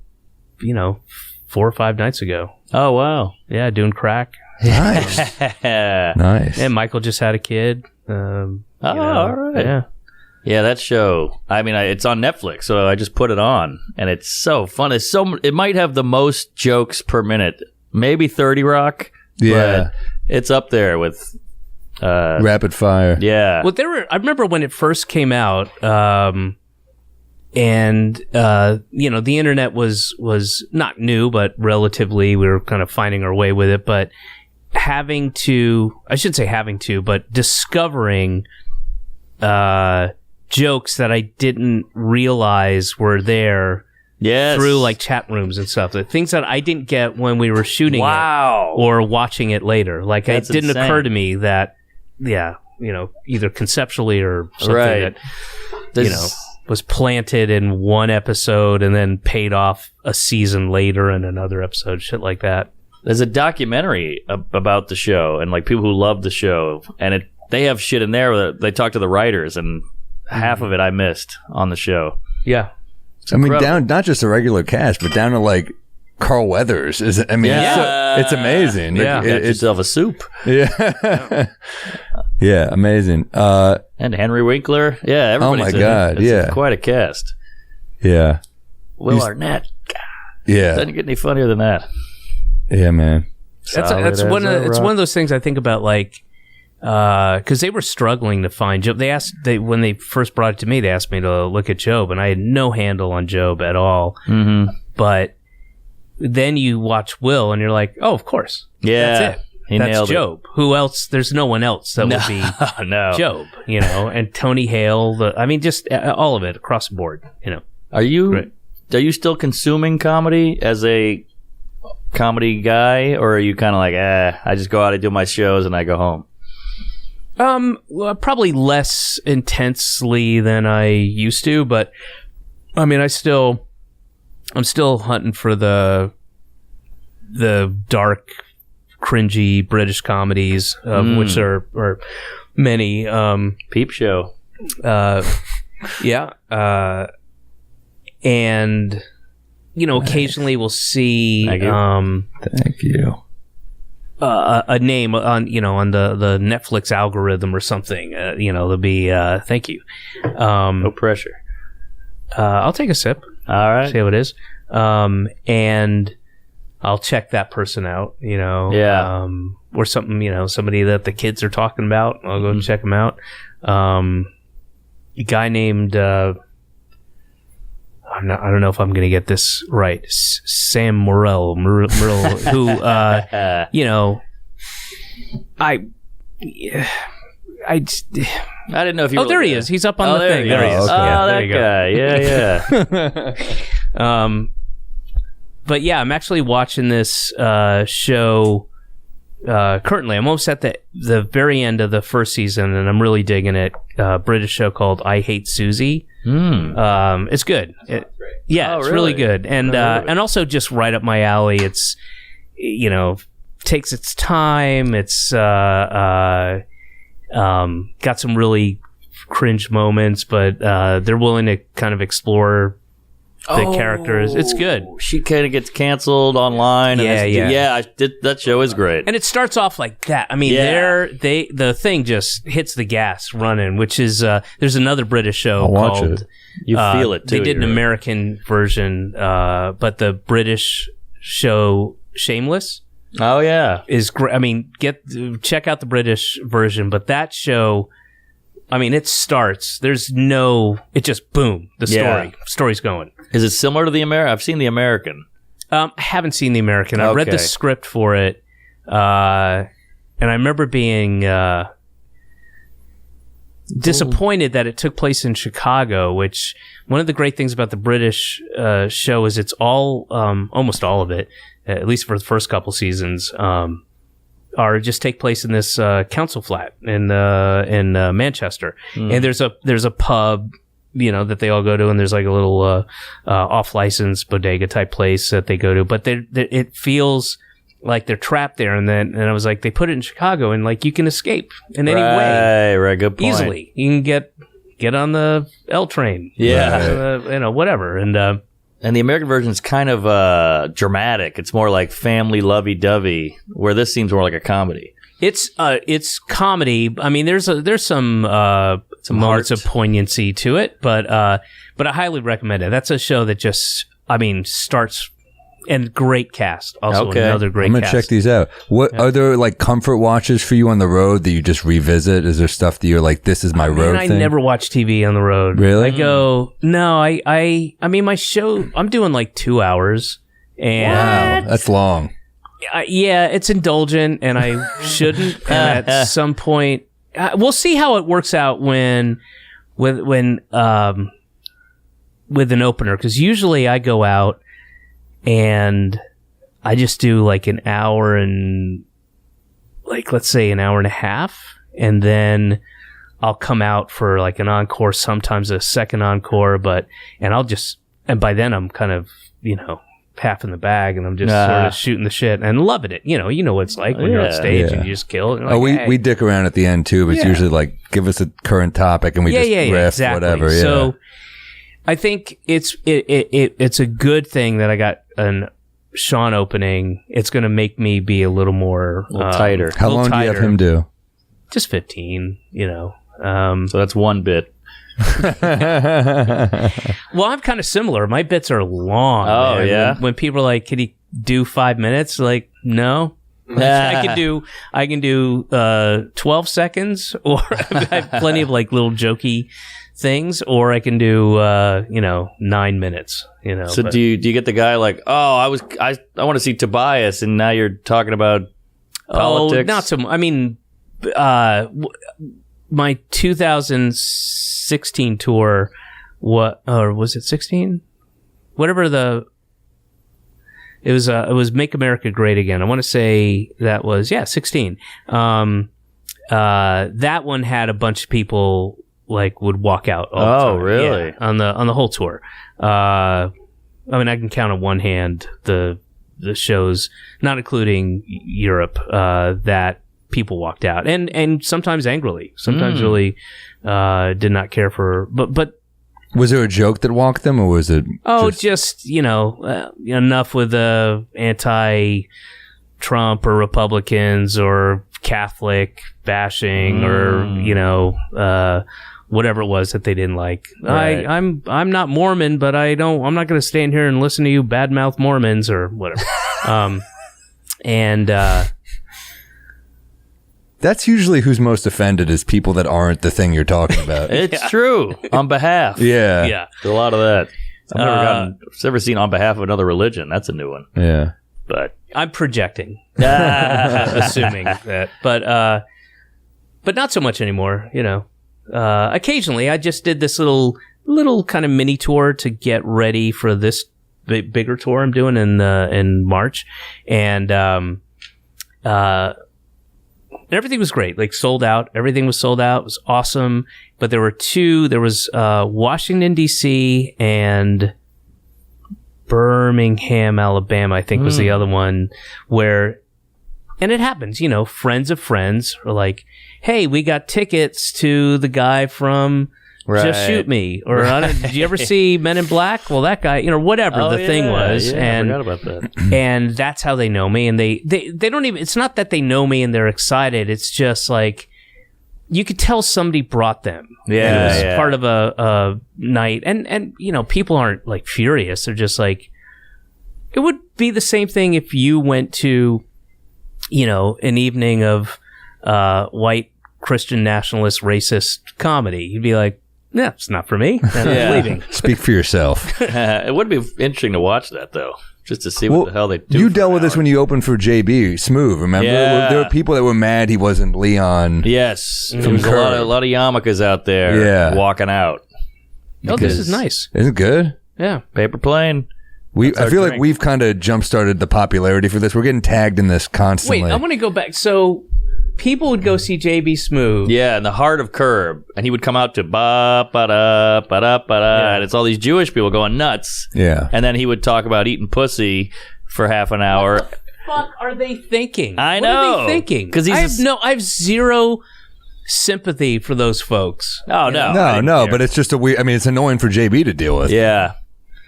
or 5 nights ago. Oh wow, yeah, doing crack. Nice, nice. And Michael just had a kid. All right. Yeah, that show. I mean, it's on Netflix, so I just put it on, and it's so fun. It might have the most jokes per minute, maybe 30 Rock. Yeah, but it's up there with rapid fire. Yeah. Well, I remember when it first came out, and the internet was not new, but relatively we were kind of finding our way with it. But discovering jokes that I didn't realize were there. Yes. Through like chat rooms and stuff. The things that I didn't get when we were shooting it or watching it later. Like it didn't occur to me that, either conceptually or something that, was planted in one episode and then paid off a season later in another episode, shit like that. There's a documentary about the show and like people who love the show, and they have shit in there where they talk to the writers, and half of it I missed on the show. Yeah. I mean, down not just a regular cast, but down to like Carl Weathers. It's amazing. Yeah, get yourself a soup. Yeah, yeah, amazing. And Henry Winkler. Yeah, everybody's oh my god, it's quite a cast. Yeah, Will Arnett. God, yeah, doesn't get any funnier than that. Yeah, man. It's one of those things I think about, like. Because they were struggling to find Job. When they first brought it to me, they asked me to look at Job, and I had no handle on Job at all. Mm-hmm. But then you watch Will, and you're like, oh, of course. Yeah. That's it. That's Job. Who else? There's no one else that would be Job, and Tony Hale. Just all of it across the board, Are you still consuming comedy as a comedy guy, or are you kind of like, I just go out and do my shows and I go home? Well, probably less intensely than I used to, but I mean, I'm still hunting for the dark, cringy British comedies, of which there are many. Peep Show. Yeah. And occasionally we'll see. Thank you. a name on the Netflix algorithm or something. There'll be thank you. No pressure. I'll take a sip. All right. See how it is. And I'll check that person out. Yeah. Or something. Somebody that the kids are talking about. I'll go check them out. A guy named. I don't know if I'm going to get this right. Sam Morril, who, I didn't know if you. Oh, there he is. He's up on the thing. There he is. Okay. Oh, that guy. Yeah. But yeah, I'm actually watching this show currently. I'm almost at the very end of the first season, and I'm really digging it. British show called I Hate Susie. It's good. It's really good, and also just right up my alley. It's takes its time. It's got some really cringe moments, but they're willing to kind of explore the characters. It's good. She kind of gets canceled online. That show is great. And it starts off like that. I mean, the thing just hits the gas running, which is there's another British show called. You feel it too. They did an American version, but the British show Shameless. Oh yeah, is great. I mean, check out the British version, but that show. I mean, it starts. It just boom. The story's going. Is it similar to the American? I've seen the American. I haven't seen the American. I read the script for it, and I remember being disappointed that it took place in Chicago. Which one of the great things about the British show is it's all, almost all of it, at least for the first couple seasons. Are just take place in this council flat in Manchester, and there's a pub, that they all go to, and there's like a little off license bodega type place that they go to, but it feels like they're trapped there, and I was like, they put it in Chicago, and like you can escape in any way, right, good point. Easily. You can get on the L train, whatever, And the American version is kind of dramatic. It's more like family lovey-dovey, where this seems more like a comedy. It's comedy. I mean, there's some moments of poignancy to it, but I highly recommend it. That's a show that just, starts. And great cast. Also another great cast. I'm going to check these out. Are there like comfort watches for you on the road that you just revisit? Is there stuff that you're like, this is my road thing? I never watch TV on the road. Really? I go, no, I mean, my show, I'm doing like 2 hours. And wow, that's long. Yeah, it's indulgent, and I shouldn't. And at some point, we'll see how it works out with an opener, because usually I go out and I just do like an hour and let's say an hour and a half, and then I'll come out for like an encore, sometimes a second encore, and by then I'm kind of, half in the bag, and I'm just sort of shooting the shit and loving it. You know what it's like when you're on stage and you just kill it. Like, we dick around at the end too, but it's usually like, give us a current topic and we just riff, exactly. Whatever. Yeah. So I think it's a good thing that I got an Sean opening. It's going to make me be a little more tighter. How long do you have him do? Just 15. So that's one bit. Well, I'm kind of similar. My bits are long. Oh, man. yeah. When people are like, "Can you do 5 minutes?" Like, no. I can do 12 seconds, or I have plenty of like little jokey things, or I can do 9 minutes. So do you get the guy like, I want to see Tobias, and now you're talking about politics? Not so. I mean, my 2016 tour, or was it 16? Whatever it was Make America Great Again. I want to say that was 16. That one had a bunch of people like would walk out all the time. Oh, really? Yeah, on the whole tour. I mean, I can count on one hand the shows, not including Europe, that people walked out, and sometimes angrily, sometimes really did not care for. But was there a joke that walked them, or was it? Just enough with the Trump or Republicans or Catholic bashing or whatever it was that they didn't like. Right. I'm not Mormon, but I'm not going to stand here and listen to you badmouth Mormons or whatever. That's usually who's most offended is people that aren't the thing you're talking about. It's true. On behalf. Yeah. Yeah. There's a lot of that. I've never seen on behalf of another religion. That's a new one. Yeah. But I'm projecting, assuming that, but not so much anymore. Occasionally, I just did this little kind of mini tour to get ready for this bigger tour I'm doing in March, and everything was great. Like sold out, everything was sold out. It was awesome. But there were two. There was Washington D.C. and Birmingham, Alabama, I think was the other one, and it happens, friends of friends are like, hey, we got tickets to the guy from Just Shoot Me, or did you ever see Men in Black? Well, that guy, whatever the thing was. And I forgot about that. And that's how they know me. And they don't even, it's not that they know me and they're excited. It's just like, you could tell somebody brought them. Yeah, it was part of a night, and people aren't like furious. They're just like, it would be the same thing if you went to, an evening of white Christian nationalist racist comedy. You'd be like, yeah, it's not for me. And I'm leaving. Speak for yourself. It would be interesting to watch that though, just to see what the hell they do. You dealt with this when you opened for JB Smooth. Remember, there were people that were mad he wasn't Leon. Yes, there was a lot of yarmulkes out there walking out. Oh, this is nice. Isn't it good? Yeah, Paper plane. I feel like we've kind of jump-started the popularity for this. We're getting tagged in this constantly. Wait, I want to go back. So people would go see JB Smooth. Yeah, in the heart of Curb, and he would come out to ba ba da ba da ba da, and it's all these Jewish people going nuts. Yeah, and then he would talk about eating pussy for half an hour. What the fuck are they thinking? I know. What are they thinking? Because I have zero sympathy for those folks. Oh no, no, but it's just a weird. I mean, it's annoying for JB to deal with. Yeah.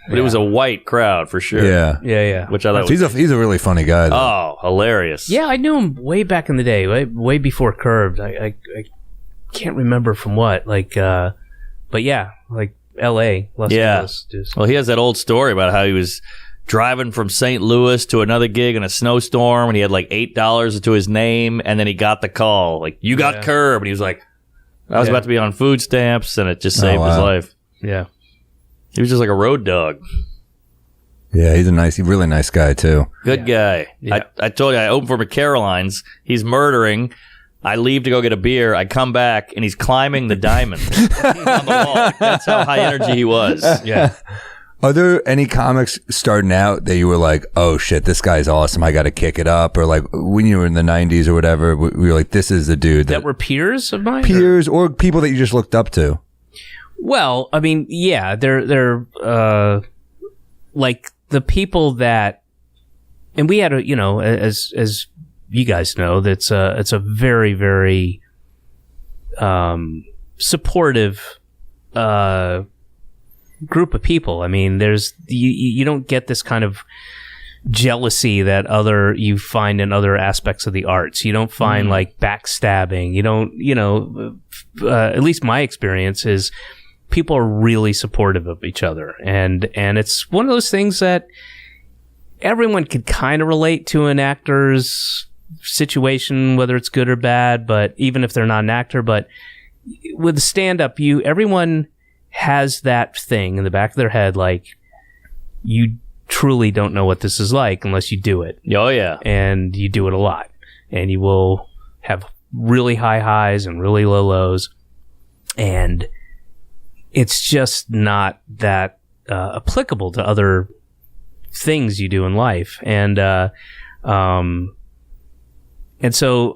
But it was a white crowd for sure. Yeah. Which I thought he's a really funny guy, though. Oh, hilarious. Yeah, I knew him way back in the day, way before Curved. I can't remember from what. But yeah, like L.A., Los Angeles. Well, he has that old story about how he was driving from St. Louis to another gig in a snowstorm, and he had like $8 to his name, and then he got the call, like, you got Curb, and he was like, I was about to be on food stamps, and it just saved his life. Yeah. He was just like a road dog. Yeah, he's a really nice guy, too. Good guy. Yeah. I told you, I opened for McCaroline's. He's murdering. I leave to go get a beer. I come back, and he's climbing the diamond on the wall. That's how high energy he was. Yeah. Are there any comics starting out that you were like, oh, shit, this guy's awesome, I got to kick it up? Or like when you were in the 90s or whatever, we were like, this is the dude. That were peers of mine? Peers or people that you just looked up to? Well, I mean, yeah, they're like the people that, and we had as you guys know, it's a very, very supportive group of people. I mean, you don't get this kind of jealousy that you find in other aspects of the arts. You don't find like backstabbing. You don't, at least my experience is, people are really supportive of each other, and it's one of those things that everyone could kind of relate to an actor's situation, whether it's good or bad. But even if they're not an actor, but with stand-up, everyone has that thing in the back of their head, like, you truly don't know what this is like unless you do it. Oh yeah, and you do it a lot, and you will have really high highs and really low lows, and it's just not that applicable to other things you do in life. And so,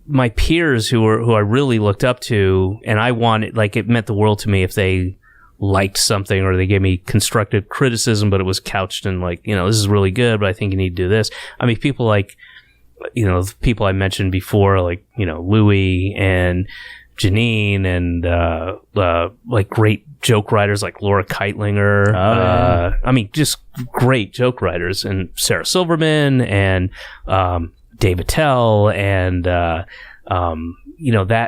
my peers who I really looked up to, and I wanted, like, it meant the world to me if they liked something or they gave me constructive criticism, but it was couched in like, this is really good, but I think you need to do this. I mean, people like, the people I mentioned before, like, Louis and Janine and like great joke writers like Laura Keitlinger. I mean, just great joke writers, and Sarah Silverman and Dave Attell and that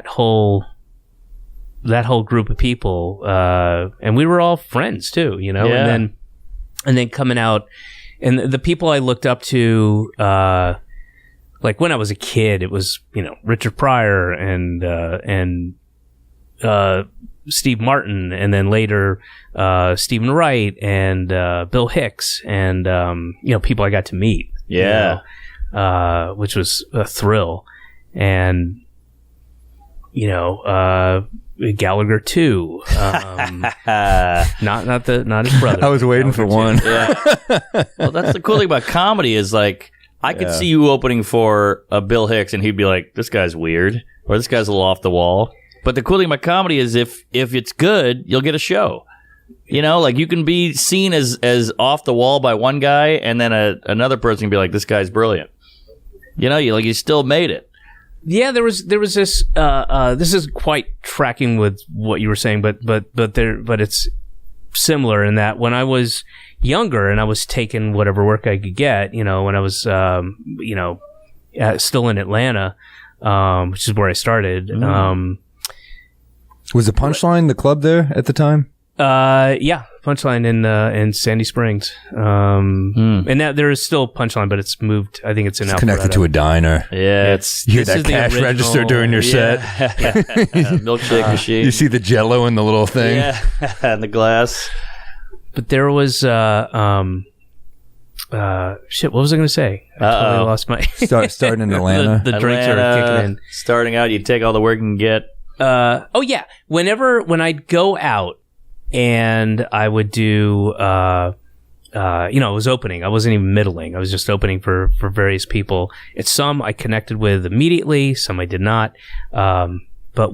whole group of people, and we were all friends too, and then coming out, and the people I looked up to, like when I was a kid, it was Richard Pryor and Steve Martin, and then later Stephen Wright and Bill Hicks, and people I got to meet, which was a thrill, and Gallagher too, not his brother. I was waiting for one. Well, that's the cool thing about comedy is like I could see you opening for Bill Hicks and he'd be like, this guy's weird, or this guy's a little off the wall. But the cool thing about comedy is if it's good, you'll get a show. Like you can be seen as off the wall by one guy, and then another person can be like, this guy's brilliant. You still made it. Yeah, there was this. This is quite tracking with what you were saying, but it's similar in that when I was younger and I was taking whatever work I could get, when I was still in Atlanta, which is where I started. Was the Punchline the club there at the time? Yeah, Punchline in Sandy Springs. And now there is still Punchline, but it's moved. I think it's in Alpharetta. Connected to a diner. Yeah, you hear that cash register during your set. Milkshake machine. You see the Jello in the little thing. Yeah, and the glass. But there was shit. What was I going to say? I totally lost my starting in Atlanta. the drinks are kicking in. Starting out, you take all the work you can get. When I'd go out and I would do, I was opening. I wasn't even middling. I was just opening for various people. It's some I connected with immediately, some I did not. But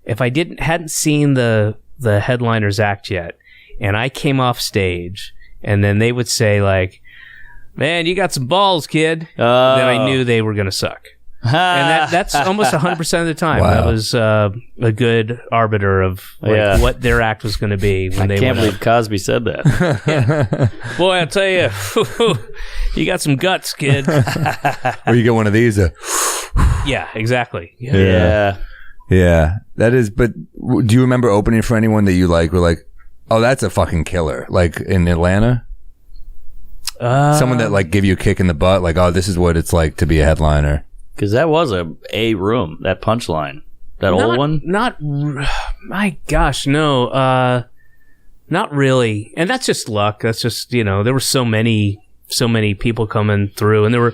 if I hadn't seen the headliners act yet, and I came off stage, and then they would say like, "Man, you got some balls, kid," then I knew they were gonna suck. And that's almost 100% of the time. Wow. That was a good arbiter of what their act was going to be. When I can't believe Cosby said that. Boy, I'll tell you, you got some guts, kid. Or you get one of these. Yeah, exactly. Yeah. That is. But do you remember opening for anyone that you were like, oh, that's a fucking killer? Like in Atlanta? Someone that give you a kick in the butt, like, oh, this is what it's like to be a headliner. Because that was a room, that Punchline. That old one? My gosh, no. Not really. And that's just luck. That's just, there were so many people coming through. And there were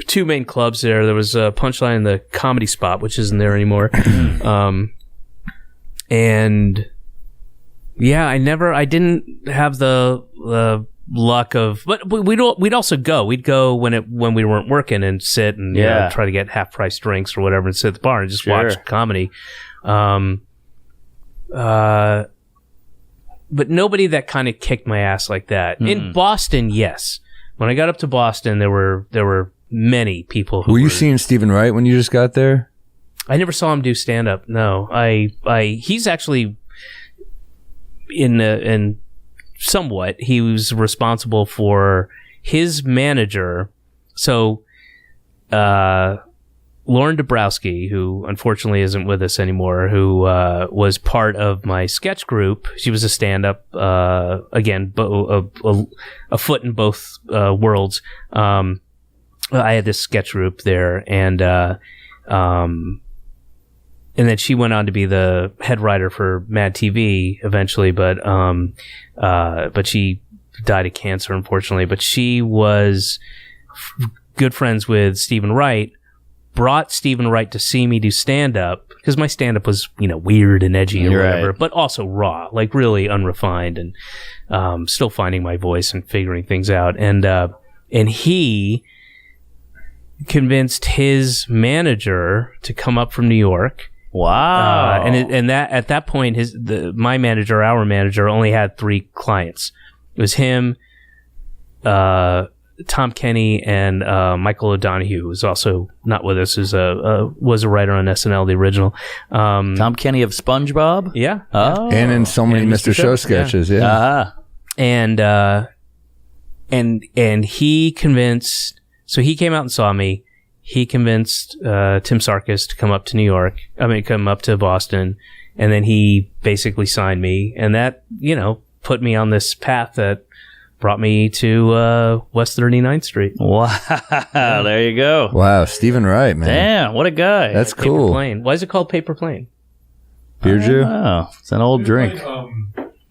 two main clubs there. There was Punchline and the Comedy Spot, which isn't there anymore. And yeah, I didn't have the luck of, but we'd also go. We'd go when we weren't working and sit and try to get half price drinks or whatever and sit at the bar and just watch comedy. But nobody that kind of kicked my ass like that. In Boston, yes. When I got up to Boston, there were many people who were you seeing Stephen Wright when you just got there? I never saw him do stand up. No, he's actually in somewhat, he was responsible for his manager. So, Lauren Dabrowski, who unfortunately isn't with us anymore, who was part of my sketch group. She was a stand-up, again, a foot in both worlds. I had this sketch group there, and then she went on to be the head writer for Mad TV eventually, but she died of cancer, unfortunately. But she was good friends with Stephen Wright, brought Stephen Wright to see me do stand-up, because my stand-up was, weird and edgy or whatever, but also raw, really unrefined, and still finding my voice and figuring things out. And he convinced his manager to come up from New York. Wow. And that at that point, our manager only had 3 clients. It was him, Tom Kenny and Michael O'Donoghue, who's also not with us, was a writer on SNL, the original. Tom Kenny of SpongeBob? Yeah. Oh. And in so many Mr. Show sketches, yeah. Uh-huh. And he convinced, so he came out and saw me. He convinced Tim Sarkis to come up to Boston, and then he basically signed me, and that, put me on this path that brought me to West 39th Street. Wow. There you go. Wow, Stephen Wright, man. Damn, what a guy. That's Paper cool. Plane. Why is it called Paper Plane? Beer Jew? Oh, it's an old drink.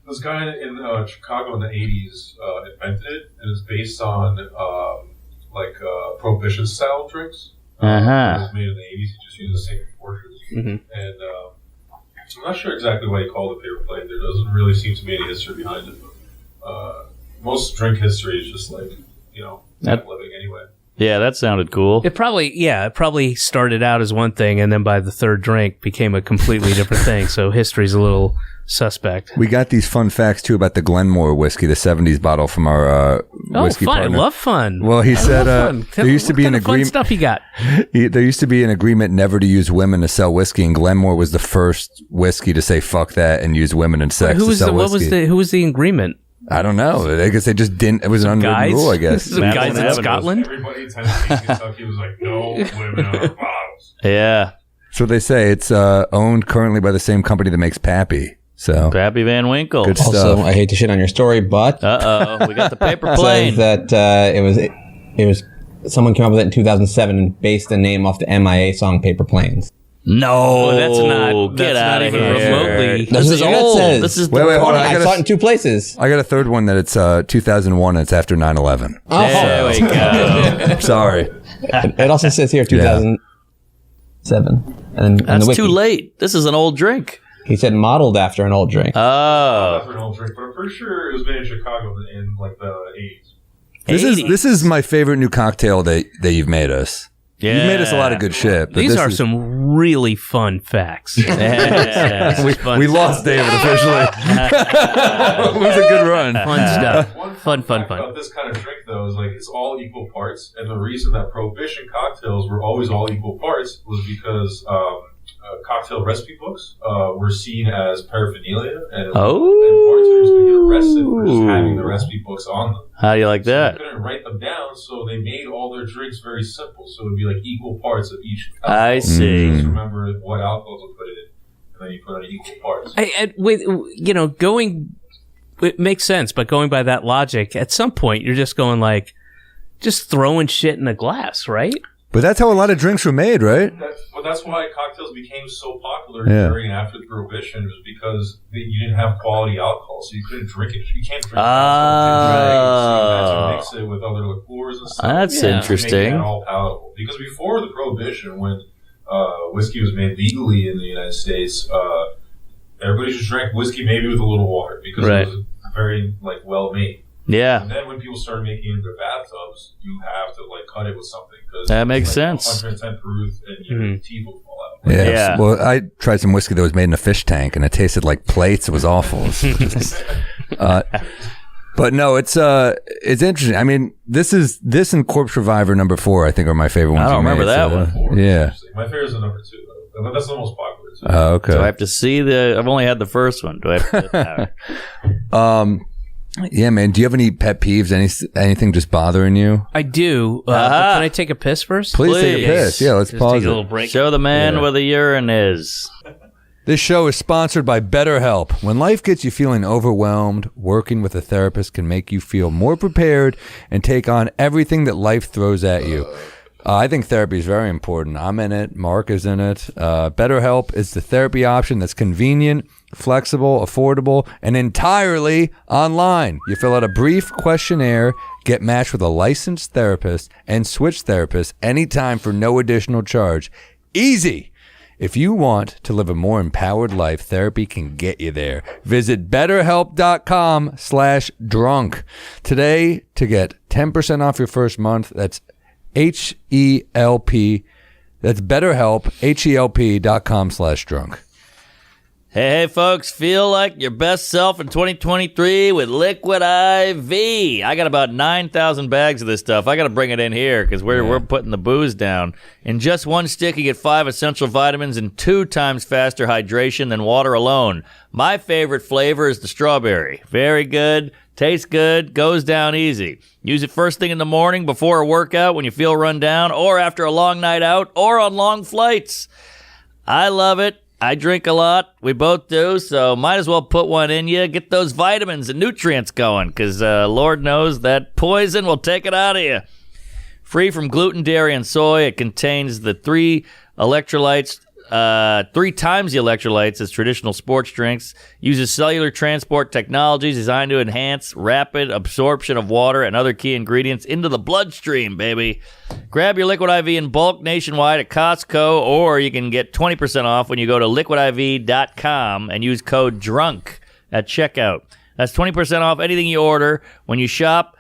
This guy in Chicago in the 80s invented it, and it's based on Prohibition style drinks. It was made in the 80s. He just used the same proportions. And so I'm not sure exactly why he called it paper plane. There doesn't really seem to be any history behind it. Most drink history is just living anyway. Yeah, that sounded cool. It probably started out as one thing, and then by the third drink became a completely different thing. So history's a little suspect. We got these fun facts too about the Glenmore whiskey, the 70s bottle from our whiskey fun! partner. I love fun. Well, he said there used to be an agreement. Stuff he got. There used to be an agreement never to use women to sell whiskey, and Glenmore was the first whiskey to say fuck that and use women in sex to sell whiskey. Who was the agreement? I don't know. I guess they just didn't. It was an unwritten rule, I guess. Some guys in Scotland. Everybody in Tennessee, Kentucky was like, no women on our bottles. Yeah. So they say it's owned currently by the same company that makes Pappy. So Pappy Van Winkle. Good Also, stuff. I hate to shit on your story, but We got the paper plane. says that it was someone came up with it in 2007 and based the name off the MIA song "Paper Planes." No, that's not outta even here. remotely. This is old. old. Says. This is Wait, hold on. I saw it in two places. I got a third one that it's 2001 and it's after 9/11. There we go. Sorry. It also says here 2007. And the That's wiki, too late. This is an old drink. He said modeled after an old drink. Oh. After an old drink, but I'm pretty sure it was made in Chicago in the 80s. This is my favorite new cocktail that you've made us. Yeah. You've made us a lot of good shit. But These this are is- some really fun facts. Yeah. We lost David officially. It was a good run. Fun stuff. Fun Fun. about this kind of drink, though, is it's all equal parts. And the reason that Prohibition cocktails were always all equal parts was because cocktail recipe books were seen as paraphernalia, and bartenders could get arrested for just having the recipe books on them. How do you like that? They couldn't write them down, so they made all their drinks very simple. So it would be equal parts of each alcohol. I see. Just remember what alcohols to put in, and then you put on equal parts. It makes sense, but going by that logic, at some point you're just going just throwing shit in a glass, right? But that's how a lot of drinks were made, right? That's why cocktails became so popular Yeah. during and after the Prohibition, was because you didn't have quality alcohol, so you couldn't drink it. You can't drink alcohol. So you had to mix it with other liqueurs and stuff. That's to interesting. make that all palatable. Because before the Prohibition, when whiskey was made legally in the United States, everybody just drank whiskey maybe with a little water because it was very well made. Yeah. And then when people started making it in their bathtubs, you have to cut it with something because That makes sense. 110 proof, and your teeth will fall out. Yeah. Well, I tried some whiskey that was made in a fish tank, and it tasted like plates. It was awful. But no, it's interesting. I mean, this and Corpse Reviver number 4, I think, are my favorite ones. I don't remember that one. Yeah. My favorite is the number 2, though. That's the most popular, too. Oh, okay. Do I have to see I've only had the first one. Do I have to? Yeah, man. Do you have any pet peeves? Anything just bothering you? I do. But can I take a piss first? Please take a piss. Yeah, let's Just pause take a little it. break. Show the man where the urine is. This show is sponsored by BetterHelp. When life gets you feeling overwhelmed, working with a therapist can make you feel more prepared and take on everything that life throws at you. I think therapy is very important. I'm in it. Mark is in it. BetterHelp is the therapy option that's convenient, flexible, affordable, and entirely online. You fill out a brief questionnaire, get matched with a licensed therapist, and switch therapists anytime for no additional charge. Easy! If you want to live a more empowered life, therapy can get you there. Visit betterhelp.com/drunk today to get 10% off your first month. That's HELP. That's BetterHelp, HELP.com/drunk. Hey, folks, feel like your best self in 2023 with Liquid IV. I got about 9,000 bags of this stuff. I got to bring it in here because we're putting the booze down. In just one stick, you get 5 essential vitamins and 2 times faster hydration than water alone. My favorite flavor is the strawberry. Very good, tastes good, goes down easy. Use it first thing in the morning before a workout when you feel run down, or after a long night out, or on long flights. I love it. I drink a lot. We both do, so might as well put one in you. Get those vitamins and nutrients going, because Lord knows that poison will take it out of you. Free from gluten, dairy, and soy, it contains the 3 electrolytes, 3 times the electrolytes as traditional sports drinks. Uses cellular transport technologies designed to enhance rapid absorption of water and other key ingredients into the bloodstream, baby. Grab your Liquid IV in bulk nationwide at Costco, or you can get 20% off when you go to liquidiv.com and use code DRUNK at checkout. That's 20% off anything you order when you shop.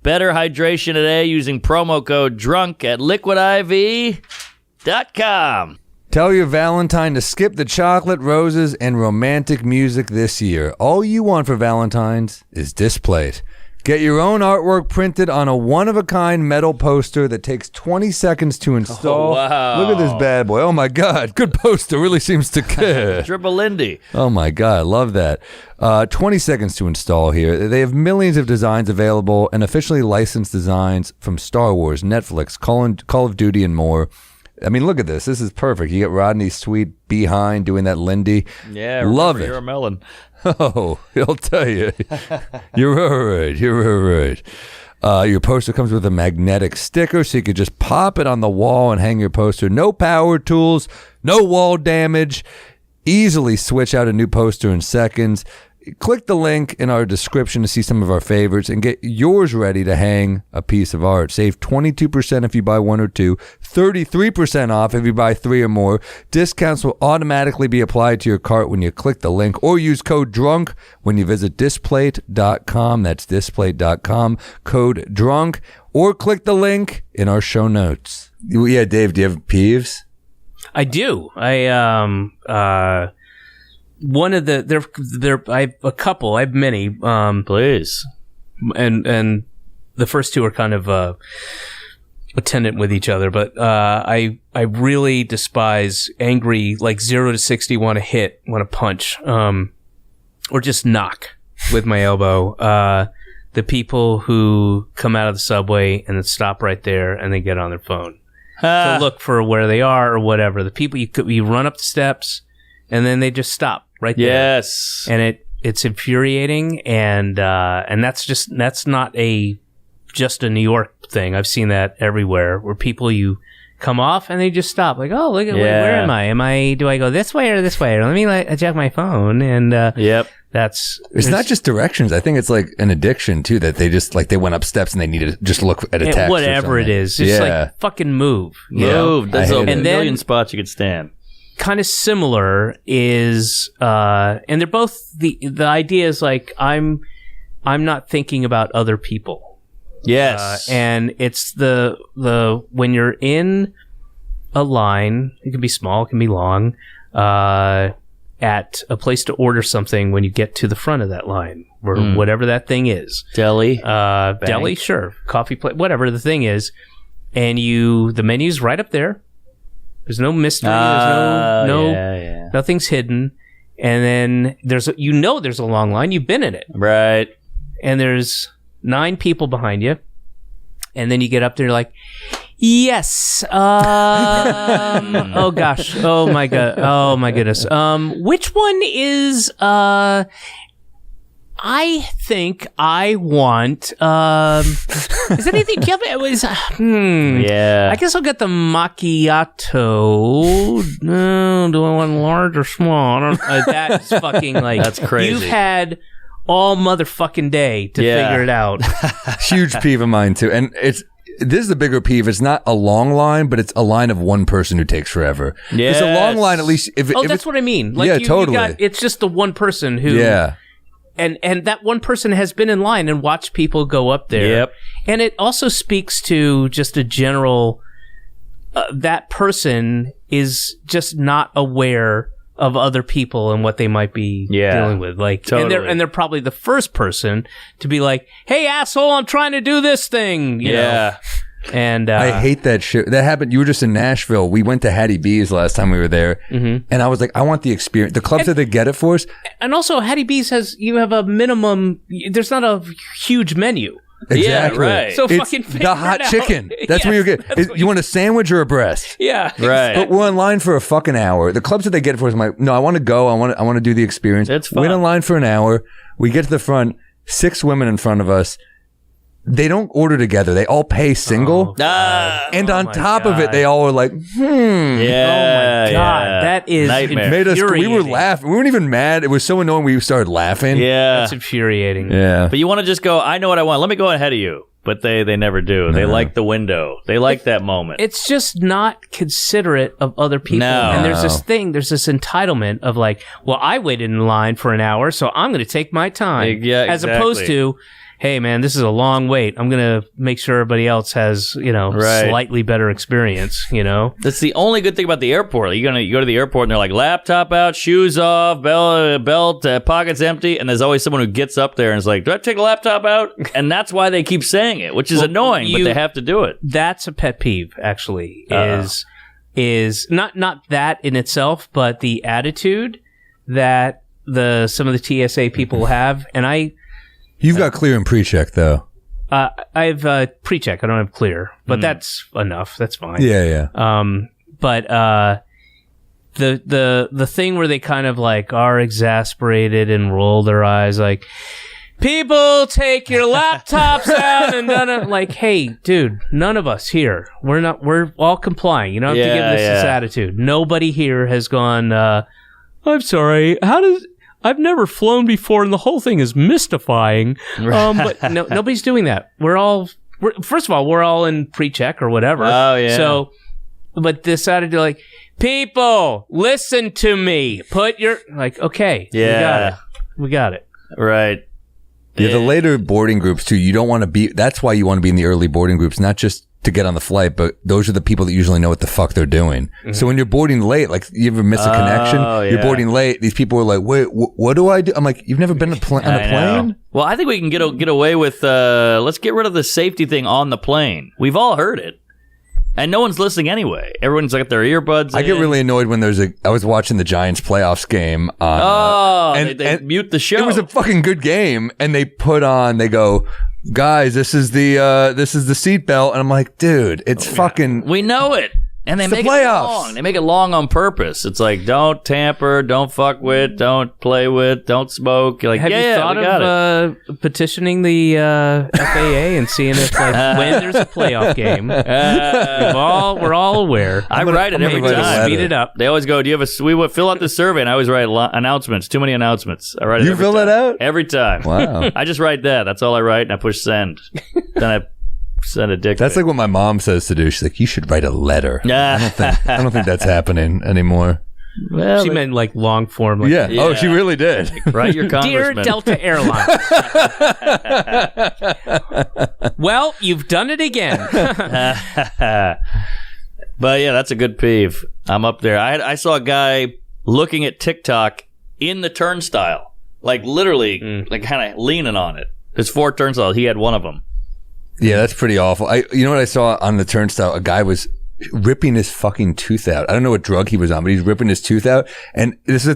Better hydration today using promo code DRUNK at liquidiv.com. Tell your Valentine to skip the chocolate, roses, and romantic music this year. All you want for Valentine's is Displate. Get your own artwork printed on a one-of-a-kind metal poster that takes 20 seconds to install. Oh, wow. Look at this bad boy. Oh, my God. Good poster. Really seems to care. Triple Lindy. Oh, my God. Love that. 20 seconds to install here. They have millions of designs available and officially licensed designs from Star Wars, Netflix, Call of Duty, and more. I mean, look at this. This is perfect. You get Rodney's sweet behind doing that Lindy. Yeah, love it. You're a melon. Oh, he'll tell you. You're all right. You're all right. Your poster comes with a magnetic sticker, so you could just pop it on the wall and hang your poster. No power tools, no wall damage. Easily switch out a new poster in seconds. Click the link in our description to see some of our favorites and get yours ready to hang a piece of art. Save 22% if you buy 1 or 2, 33% off if you buy 3 or more. Discounts will automatically be applied to your cart when you click the link, or use code DRUNK when you visit displate.com. That's displate.com, code DRUNK, or click the link in our show notes. Yeah, Dave, do you have peeves? I do. One of the I have a couple. I have many. Please. And the first 2 are kind of attendant with each other. But I really despise angry, like 0 to 60 want to hit, want to punch, or just knock with my elbow. The people who come out of the subway and then stop right there and they get on their phone to look for where they are or whatever. The people you run up the steps and then they just stop right there. Yes. And it's infuriating, and that's not just a New York thing. I've seen that everywhere, where people, you come off and they just stop, like, oh, look at where am I? Do I go this way or this way? Or let me check my phone. And yep. It's not just directions. I think it's like an addiction too, that they just like they went up steps and they need to just look at a text. Whatever it is, just like fucking move. Move. There's a million then, spots you could stand. Kind of similar is, and they're both the idea is like I'm not thinking about other people. Yes, and it's the when you're in a line, it can be small, it can be long, at a place to order something. When you get to the front of that line, or whatever that thing is, deli, sure, coffee plate, whatever the thing is, and the menu's right up there. There's no mystery. There's nothing's hidden. And then there's a long line. You've been in it. Right. And there's 9 people behind you. And then you get up there like, yes. Oh gosh. Oh my God. Oh my goodness. Which one is, I think I want, is anything, do you have, yeah. I guess I'll get the macchiato. Do I want large or small? That's fucking like, that's crazy. You've had all motherfucking day to figure it out. Huge peeve of mine too. And this is the bigger peeve. It's not a long line, but it's a line of one person who takes forever. Yes. It's a long line, at least. That's what I mean. Like totally. It's just the one person who. Yeah. And that one person has been in line and watched people go up there. Yep. And it also speaks to just a general, that person is just not aware of other people and what they might be dealing with. Like, totally. and they're probably the first person to be like, "Hey, asshole, I'm trying to do this thing." You know? And I hate that shit. That happened. You were just in Nashville. We went to Hattie B's last time we were there, and I was like, I want the experience. The clubs that they get it for us. And also, Hattie B's you have a minimum. There's not a huge menu. Exactly. Yeah, right. So It's fucking figure the hot it out. chicken. That's what you get. You want a sandwich or a breast? Yeah. Right. But we're in line for a fucking hour. The clubs that they get it for us, I'm like, no, I want to go. I want to do the experience. It's fun. Wait in line for an hour. We get to the front. 6 women in front of us. They don't order together. They all pay single. And on top of it, they all were like, Yeah. Oh my God. That is Nightmare. Made us. We were infuriating. laughing. We weren't even mad. It was so annoying. We started laughing. Yeah. That's infuriating. Yeah. But you want to just go, I know what I want. Let me go ahead of you. But they never do. They like the window. They like that moment. It's just not considerate of other people. No. And there's this entitlement of like, well, I waited in line for an hour, so I'm going to take my time. Yeah, As exactly. opposed to, hey, man, this is a long wait. I'm going to make sure everybody else has, Right. slightly better experience, That's the only good thing about the airport. You go to the airport and they're like, laptop out, shoes off, belt, pockets empty. And there's always someone who gets up there and is like, do I have to take a laptop out? And that's why they keep saying it, which is annoying, but they have to do it. That's a pet peeve, actually, is not that in itself, but the attitude that some of the TSA people have. And You've got clear and pre-check though. I have pre-check. I don't have clear, but that's enough. That's fine. Yeah. But the thing where they kind of like are exasperated and roll their eyes, like, people take your laptops out and like, hey, dude, none of us here. We're all complying. You don't have to give this attitude. Nobody here has gone. I'm sorry. I've never flown before, and the whole thing is mystifying. But nobody's doing that. First of all, we're all in pre-check or whatever. Oh, yeah. So, but this attitude, like, people, listen to me. Okay. Yeah. We got it. Right. Yeah, the later boarding groups too. You don't want to be. That's why you want to be in the early boarding groups, not just to get on the flight, but those are the people that usually know what the fuck they're doing. Mm-hmm. So when you're boarding late, like you ever miss a connection, you're boarding late. These people are like, "Wait, what do I do?" I'm like, "You've never been on a plane?" Well, I think we can get away with. Let's get rid of the safety thing on the plane. We've all heard it. And no one's listening anyway. Everyone's got their earbuds in. I get really annoyed when I was watching the Giants playoffs game on. They mute the show. It was a fucking good game, and they go, guys, this is the seatbelt, and I'm like, dude, it's fucking. We know it. And they make it long. They make it long on purpose. It's like, don't tamper, don't fuck with, don't play with, don't smoke. You're like, have you thought of petitioning the FAA and seeing if, like, when there's a playoff game, we're all aware. I write it every time. Speed it up. They always go, do you have we fill out this survey, and I always write announcements. Too many announcements. I write it. You fill that out every time. Wow. I just write that. That's all I write, and I push send. Then I send a dick. That's like what my mom says to do. She's like, you should write a letter. I don't think that's happening anymore. Well, she meant like long form. Like, yeah. Oh, she really did. Write your Dear congressman. Delta Airlines. Well, you've done it again. But yeah, that's a good peeve. I'm up there. I saw a guy looking at TikTok in the turnstile, like literally, like kind of leaning on it. There's 4 turnstiles. He had one of them. Yeah, that's pretty awful. You know what I saw on the turnstile? A guy was ripping his fucking tooth out. I don't know what drug he was on, but he's ripping his tooth out. And this is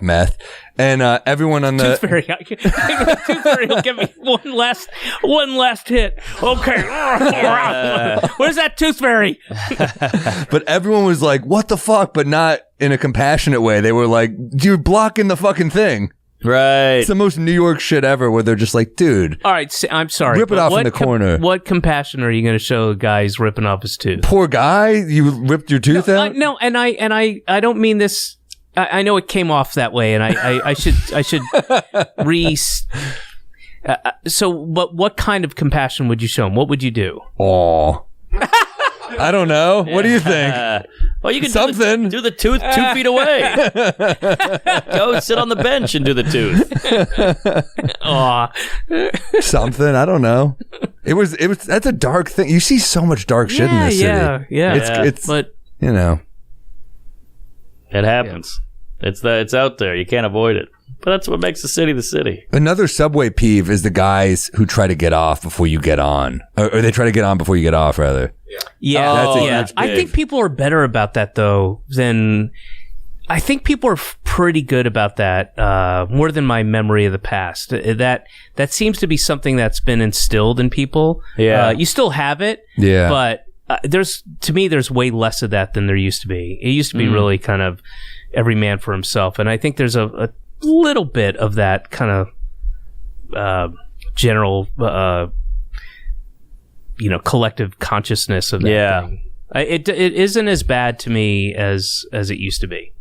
meth. And everyone on the Tooth Fairy will give me one last hit. Okay. Where's that Tooth Fairy? But everyone was like, "What the fuck?" But not in a compassionate way. They were like, "You're blocking the fucking thing." Right. It's the most New York shit ever, where they're just like, "Dude, all right, I'm sorry. Rip it off in the corner." What compassion are you going to show a guy who's ripping off his tooth? Poor guy, you ripped your tooth out. No, and I don't mean this. I know it came off that way, and I should so, what kind of compassion would you show him? What would you do? Oh, I don't know. What do you think? Well, you can something. Do the tooth 2 feet away. Go sit on the bench and do the tooth. Something. I don't know. It was. That's a dark thing. You see so much dark shit in this city. Yeah. It's. But you know, it happens. It's out there. You can't avoid it. But that's what makes the city the city. Another subway peeve is the guys who try to get off before you get on. Or they try to get on before you get off, rather. Yeah. Oh, yeah. that's I big. think people are better about that, though, than... I think people are pretty good about that, more than my memory of the past. That seems to be something that's been instilled in people. Yeah. You still have it, Yeah. but there's way less of that than there used to be. It used to be really kind of every man for himself, and I think there's a little bit of that kind of general, collective consciousness of that thing. It isn't as bad to me as it used to be.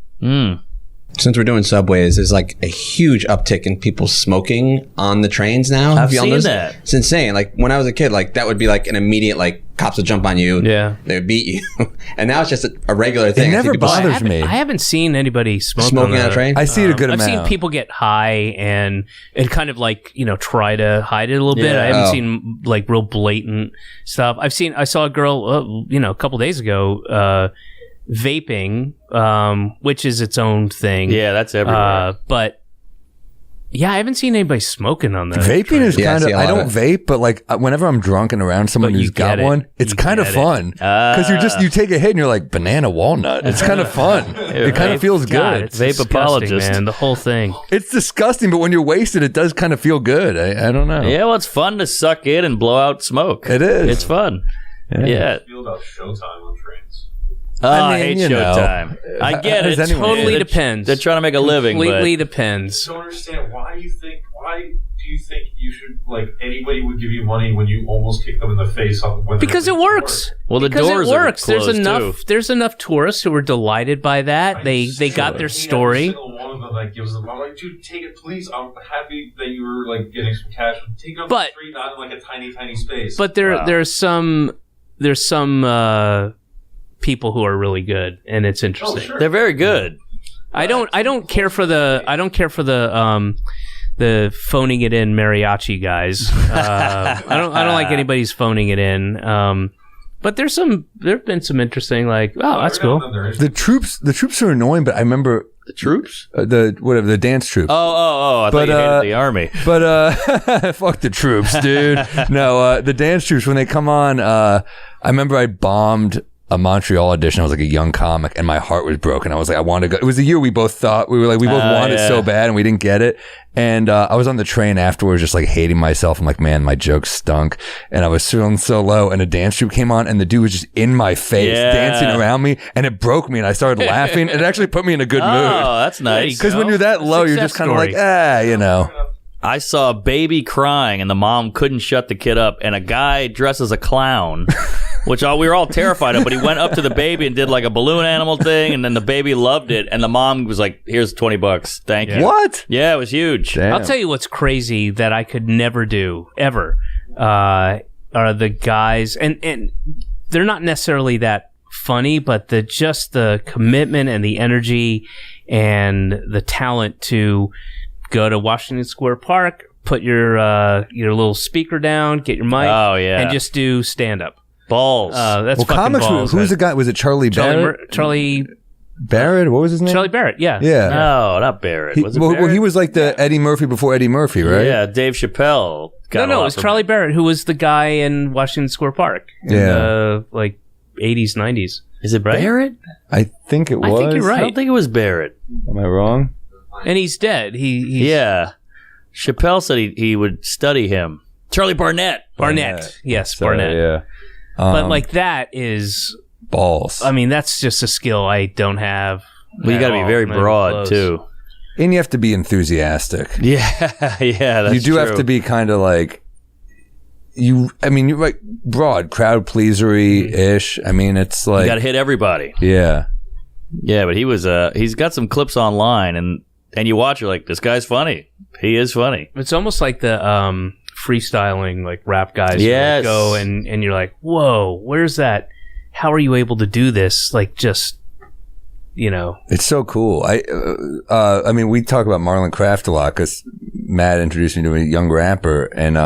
Since we're doing subways, there's like a huge uptick in people smoking on the trains now. I've Have you all seen noticed that. It's insane. Like when I was a kid, like that would be like an immediate, like cops would jump on you. Yeah. They would beat you. And now it's just a regular thing. It I see never people bothers me. I haven't seen anybody smoking on a train. I see it a good I've amount. seen people get high and kind of like, try to hide it a little bit. Yeah. I haven't Oh. seen like real blatant stuff. I saw a girl, a couple days ago, vaping, which is its own thing. Yeah, that's everywhere. But yeah, I haven't seen anybody smoking on the Vaping train. is Yeah, I kind of. see a I lot don't of vape, but like whenever I'm drunk and around someone But you who's got get it. one, it's You kind of get it. fun because you take a hit and you're like banana walnut. It's kind of fun. It kind of feels God, good. it's Vape disgusting, apologist. man. The whole thing. It's disgusting, but when you're wasted, it does kind of feel good. I don't know. Yeah, well, it's fun to suck in and blow out smoke. It is. It's fun. Yeah. Feel about Showtime on trains. Oh, I mean, hate you know. Showtime. I get it. Does anyone- Totally They're- depends. They're trying to make a living, Completely but depends. I don't understand why do you think you should, like, anybody would give you money when you almost kick them in the face on when Because it works. well, the Because doors it works. are closed There's enough. too. There's enough tourists who are delighted by that. They got their story. Every single one of them that gives them. I'm like, dude, take it, please. I'm happy that you were like getting some cash. Take it on the But- street, not in like a tiny space. But there's some people who are really good, and it's interesting. sure. They're very good. I don't care for the phoning it in mariachi guys. I don't like anybody's phoning it in. But there've been some interesting, like, oh, that's cool. The troops are annoying, but I remember The troops? the dance troupe. Oh! I thought But, you hated the army. But fuck the troops, dude. No, the dance troops when they come on. I remember I bombed a Montreal audition. I was like a young comic, and my heart was broken. I was like, I want to go. It was the year we both thought we both wanted it so bad, and we didn't get it. And I was on the train afterwards, just like hating myself. I'm like, man, my jokes stunk, and I was feeling so low. And a dance troupe came on, and the dude was just in my face, dancing around me, and it broke me. And I started laughing. It actually put me in a good mood. Oh, that's nice. Because when you're that low, you're Success just kind of like, story. you know. I saw a baby crying, and the mom couldn't shut the kid up, and a guy dressed as a clown, which we were all terrified of, but he went up to the baby and did like a balloon animal thing, and then the baby loved it, and the mom was like, here's $20. Thank you. What? Yeah, it was huge. Damn. I'll tell you what's crazy that I could never do ever are the guys, and they're not necessarily that funny, but the commitment and the energy and the talent to go to Washington Square Park, put your little speaker down, get your mic, and just do stand up. Balls. That's Well, fucking comics. balls. Who's the guy? Was it Charlie Barrett? Charlie Barrett? What was his name? Charlie Barrett. Yeah. Yeah. No, not Barrett. Was it Well, Barrett? he was like the Eddie Murphy before Eddie Murphy, right? Yeah, Dave Chappelle. got a No, lot it was from Charlie Barrett who was the guy in Washington Square Park. In the, like 80s, 90s. Is it Barrett? I think it was. I think you're right. I don't think it was Barrett. Am I wrong? And he's dead. He's Yeah. Chappelle said he would study him. Charlie Barnett. Barnett. Yes, So, Barnett. Yeah. But like that is, Balls. I mean, that's just a skill I don't have. Well, you got to be very Not even broad, close. too. And you have to be enthusiastic. Yeah, that's You do have true. to be kind of like you're like broad, crowd pleasery ish. I mean, it's like You got to hit everybody. yeah. Yeah, but he's got some clips online, and you watch, you're like, this guy's funny. He is funny. It's almost like the freestyling, like rap guys. who, like, Yes. go and you're like, whoa, where's that? How are you able to do this? Like, just, It's so cool. I mean, we talk about Marlon Craft a lot because Matt introduced me to a young rapper, and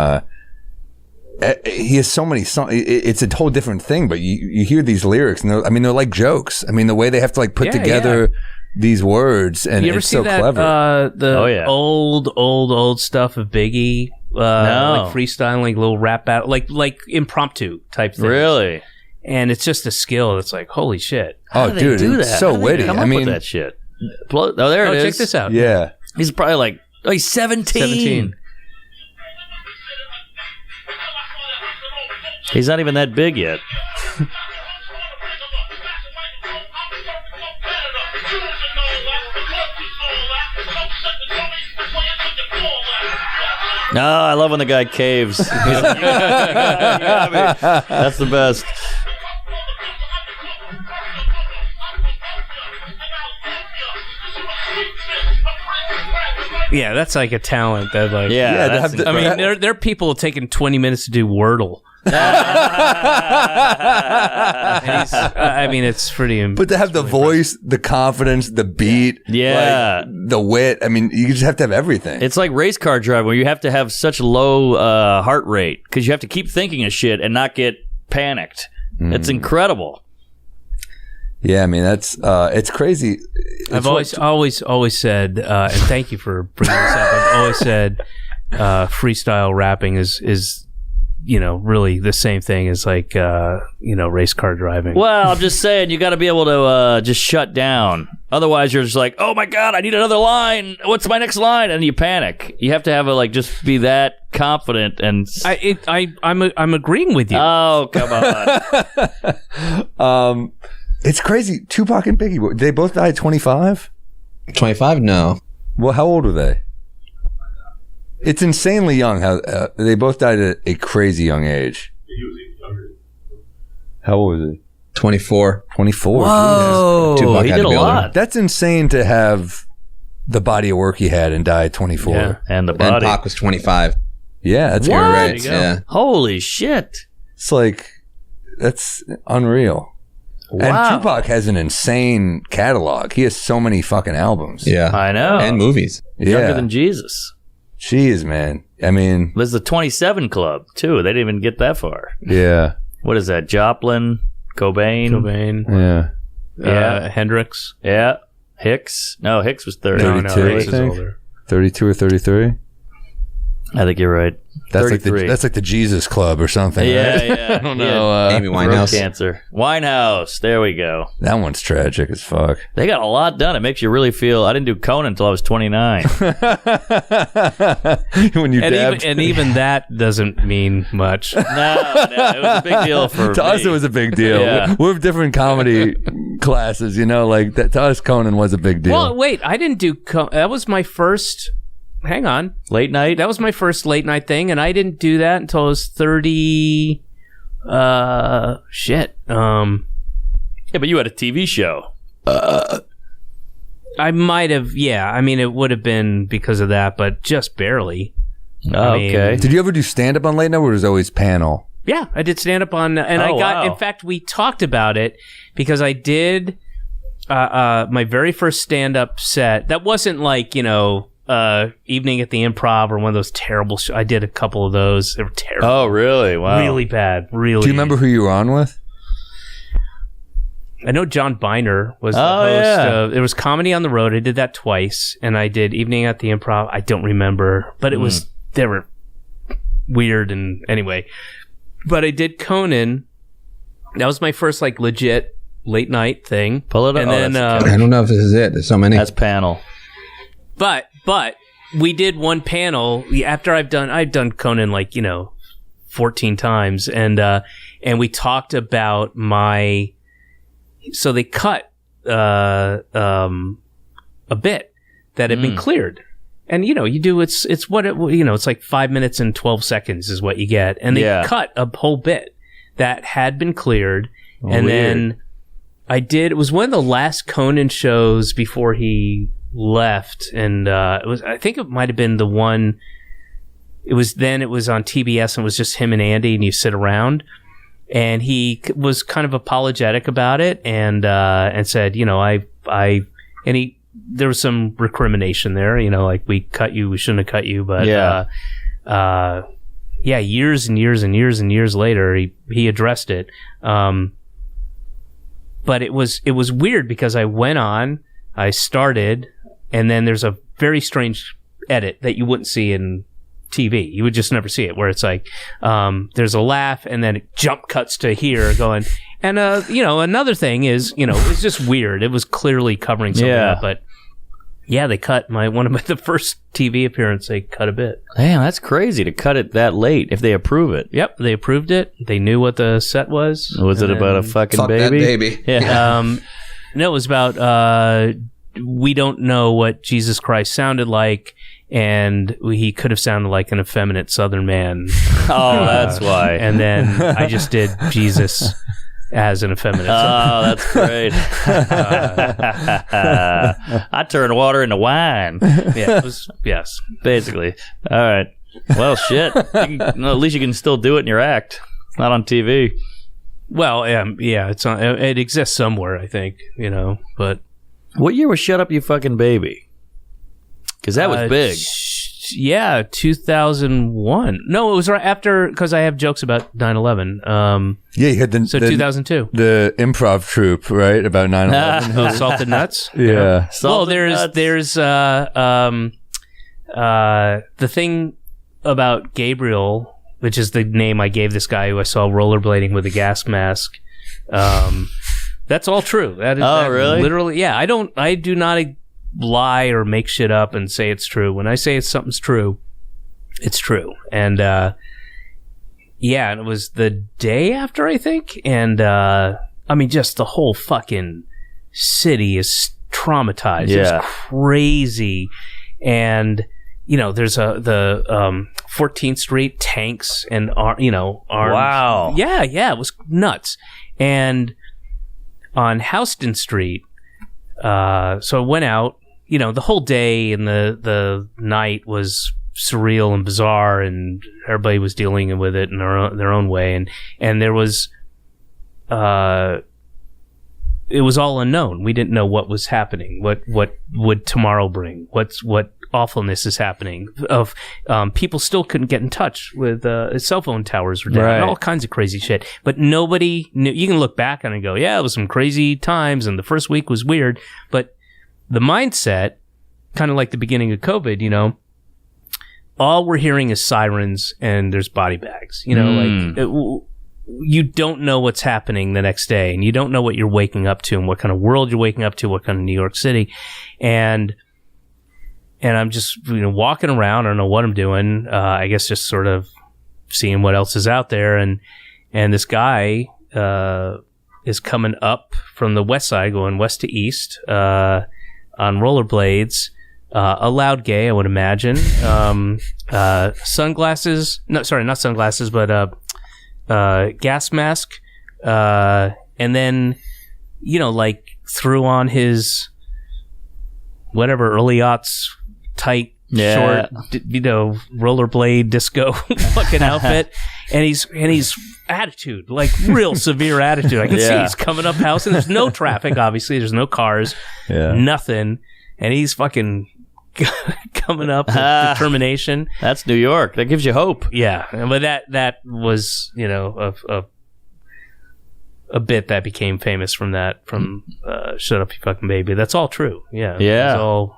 he has so many songs. It's a whole different thing, but you hear these lyrics, and they're like jokes. I mean, the way they have to like put Yeah, together these words, and You ever it's see so that, clever. the old stuff of Biggie? No. Like freestyling, little rap battle, like impromptu type things. Really? And it's just a skill. It's like, holy shit. How Oh, do they dude, do it's that? so How do they witty. Come I up mean, with that shit. Oh, there it is. Check this out. yeah. He's probably like, he's 17. 17. He's not even that big yet. No, I love when the guy caves. That's the best. Yeah, that's like a talent that like. Yeah, to that's have the- I mean, incredible. there are people taking 20 minutes to do Wordle. And I mean, it's pretty. But to have the voice, the confidence, the beat, Yeah. like, the wit. I mean, you just have to have everything. It's like race car driving where you have to have such low heart rate because you have to keep thinking of shit and not get panicked. It's incredible. Yeah, I mean that's it's crazy. I've always said, and thank you for bringing this up. I've always said, freestyle rapping is really the same thing as like race car driving. Well, I'm just saying you got to be able to just shut down. Otherwise, you're just like, oh my god, I need another line. What's my next line? And you panic. You have to have just be that confident and. I'm agreeing with you. Oh come on. It's crazy. Tupac and Biggie, they both died at 25. 25? No. Well, how old were they? It's insanely young. How they both died at a crazy young age. He was even younger. How old was he? 24. 24. Whoa, Tupac he had did to a be older. lot. That's insane to have the body of work he had and die at 24. Yeah, and the And body. Pac was 25. Yeah, that's What? you're There right. you go. Yeah. Holy shit! It's like that's unreal. Wow. And Tupac has an insane catalog. He has so many fucking albums. Yeah. I know. And movies. Younger Yeah. than Jesus. Jeez, man. I mean, There's the 27 Club too. They didn't even get that far. yeah. What is that? Joplin, Cobain. Yeah. Yeah. Hendrix. Yeah. Hicks. No, Hicks was 30. No, 32, Hicks I is think. older. 32 or 33? I think you're right. That's 33. like the Jesus Club or something. Yeah, right? yeah. I don't know. Amy Throat Winehouse. cancer. Winehouse. There we go. That one's tragic as fuck. They got a lot done. It makes you really feel. I didn't do Conan until I was 29. When you dabbed. Even that doesn't mean much. No, it was a big deal for To me. us, it was a big deal. Yeah. We're different comedy classes, like that. To us, Conan was a big deal. Well, wait, I didn't do. That was my first. Hang on. Late night. That was my first late night thing, and I didn't do that until I was 30. Shit. Yeah, but you had a TV show. I might have. Yeah, I mean, it would have been because of that, but just barely. Oh, I mean, okay. Did you ever do stand up on late night, or was it always panel? Yeah, I did stand up on, and I Oh, got. wow. In fact, we talked about it because I did my very first stand up set. That wasn't like Evening at the Improv or one of those terrible. I did a couple of those. They were terrible. Oh, really? Wow. Really bad. Really. Do you remember who you were on with? I know John Biner was the Oh, host. yeah. It was Comedy on the Road. I did that twice, and I did Evening at the Improv. I don't remember, but it was they were weird. And anyway, but I did Conan. That was my first like legit late night thing. Pull it up. And Oh, then, that's I don't know if this is it. There's so many. That's panel. but we did one panel after I've done Conan 14 times, and we talked about my. So they cut a bit that had been cleared, and you do it's what it it's like 5 minutes and 12 seconds is what you get, and they cut a whole bit that had been cleared, and then it was one of the last Conan shows before he left, and I think it might have been the one. It was on TBS and it was just him and Andy, and you sit around. And he was kind of apologetic about it, and said, there was some recrimination there, like we cut you, we shouldn't have cut you, but years and years and years and years later, he addressed it. But it was weird because I went on, I started, and then there's a very strange edit that you wouldn't see in TV. You would just never see it, where it's like there's a laugh and then it jump cuts to here going, and another thing is, it's just weird. It was clearly covering something up, but yeah, they cut the first TV appearance. They cut a bit. Damn, that's crazy to cut it that late if they approve it. Yep, they approved it. They knew what the set was. Was it about a fucking Fuck baby? that baby. Yeah. No, it was about we don't know what Jesus Christ sounded like, and he could have sounded like an effeminate Southern man. Oh, that's why. And then I just did Jesus as an effeminate. Oh, that's great. I turned water into wine. Yeah, it was, yes. Basically. All right. Well, shit. At least you can still do it in your act. It's not on TV. Well, yeah, it's on. It exists somewhere, I think. But what year was Shut Up You Fucking Baby? Because that was big. Yeah, 2001. No, it was right after, because I have jokes about 9/11. Yeah, you had 2002. the improv troupe, right, about 9/11. Oh, Salted Nuts. Yeah. Well, there's the thing about Gabriel, which is the name I gave this guy who I saw rollerblading with a gas mask. That's all true. That really? Literally, yeah. I do not lie or make shit up and say it's true. When I say something's true, it's true. And and it was the day after, I think. And just the whole fucking city is traumatized. Yeah. It's crazy. And there's the 14th Street tanks and arms. Wow. Yeah, it was nuts. And on Houston Street, so I went out. The whole day and the night was surreal and bizarre, and everybody was dealing with it in their own way. And there was, it was all unknown. We didn't know what was happening. What would tomorrow bring? What awfulness is happening? Of people still couldn't get in touch with cell phone towers were down, Right. and all kinds of crazy shit. But nobody knew. You can look back on it and go, yeah, it was some crazy times, and the first week was weird. But the mindset, kind of like the beginning of COVID, all we're hearing is sirens and there's body bags. You don't know what's happening the next day, and you don't know what you're waking up to and what kind of world you're waking up to, what kind of New York City. And I'm just walking around. I don't know what I'm doing. I guess just sort of seeing what else is out there. And this guy is coming up from the west side, going west to east on rollerblades. A loud gay, I would imagine. Sunglasses. No, sorry, not sunglasses, but gas mask. And then, threw on his whatever early aughts tight, short, rollerblade disco fucking outfit. And he's attitude, like real severe attitude. I can see he's coming up house, and there's no traffic, obviously. There's no cars, nothing. And he's fucking coming up with determination. That's New York. That gives you hope. Yeah. But that was, a bit that became famous from Shut Up You Fucking Baby. That's all true. Yeah. Yeah. It's all...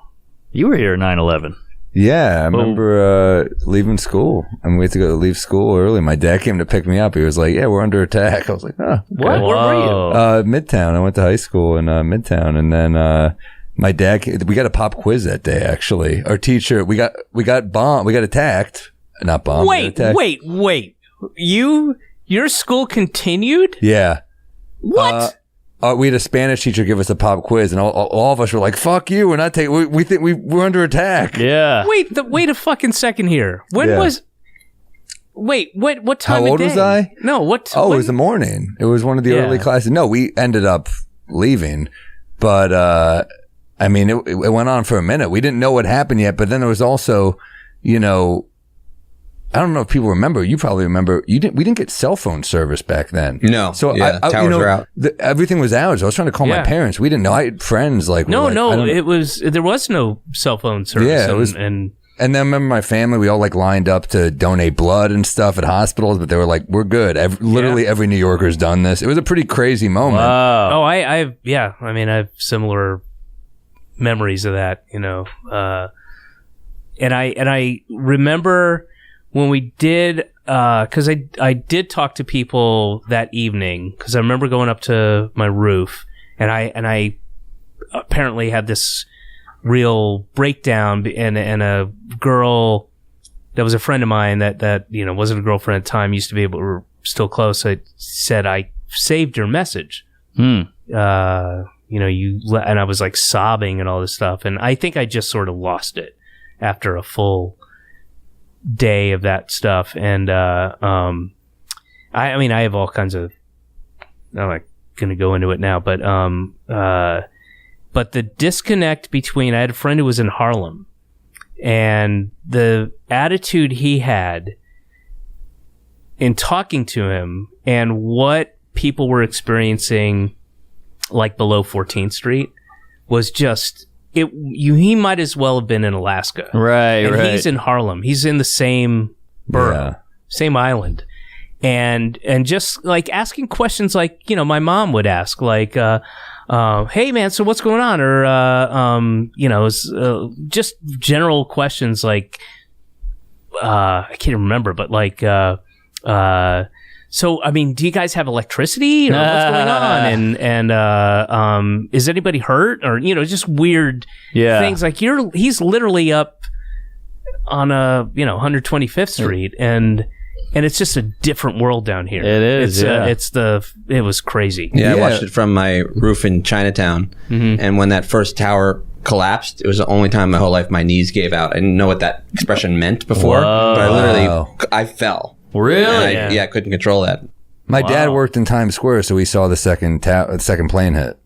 You were here at 9/11. Yeah, I remember leaving school. And we had to leave school early. My dad came to pick me up. He was like, yeah, we're under attack. I was like, oh. What? Okay. Where were you? Midtown. I went to high school in Midtown. And then my dad, we got a pop quiz that day, actually. Our teacher, we got bombed. We got attacked. Not bombed. Wait. Your school continued? Yeah. What? We had a Spanish teacher give us a pop quiz, and all of us were like, "Fuck you! We're not taking. We think we're under attack." Yeah. Wait a fucking second here. What time How of old day? was I? No, what? Oh, it was the morning. It was one of the early classes. No, we ended up leaving, but it went on for a minute. We didn't know what happened yet, but then there was also, I don't know if people remember. You probably remember. We didn't get cell phone service back then. No. So towers were out. Everything was ours. I was trying to call my parents. We didn't know. I had friends like there was no cell phone service. Yeah, it was, and then I remember my family. We all lined up to donate blood and stuff at hospitals, but they were like, "We're good." Literally every New Yorker's done this. It was a pretty crazy moment. Wow. Oh, I have similar memories of that, you know. And I remember when we did, because I did talk to people that evening, because I remember going up to my roof, and I apparently had this real breakdown, and a girl that was a friend of mine that you know wasn't a girlfriend at the time, used to be able, we were still close. I said, I saved your message. You know, and I was like sobbing and all this stuff, and I think I just sort of lost it after a full day of that stuff. And I mean, I have all kinds of, I'm not gonna go into it now, but the disconnect between, I had a friend who was in Harlem, and the attitude he had in talking to him and what people were experiencing like below 14th Street was just, he might as well have been in Alaska. Right, and right. He's in Harlem. He's in the same borough, same island. And just like asking questions like, you know, my mom would ask, like, hey man, so what's going on? Or, you know, just general questions like, I can't remember, but like, so, I mean, do you guys have electricity, or what's going on? And is anybody hurt? Or, you know, just weird things. Like he's literally up on 125th Street, and it's just a different world down here. It is. It was crazy. Yeah, I watched it from my roof in Chinatown, and when that first tower collapsed, it was the only time in my whole life my knees gave out. I didn't know what that expression meant before, but I fell. Really? I couldn't control that. My dad worked in Times Square, so we saw the second plane hit.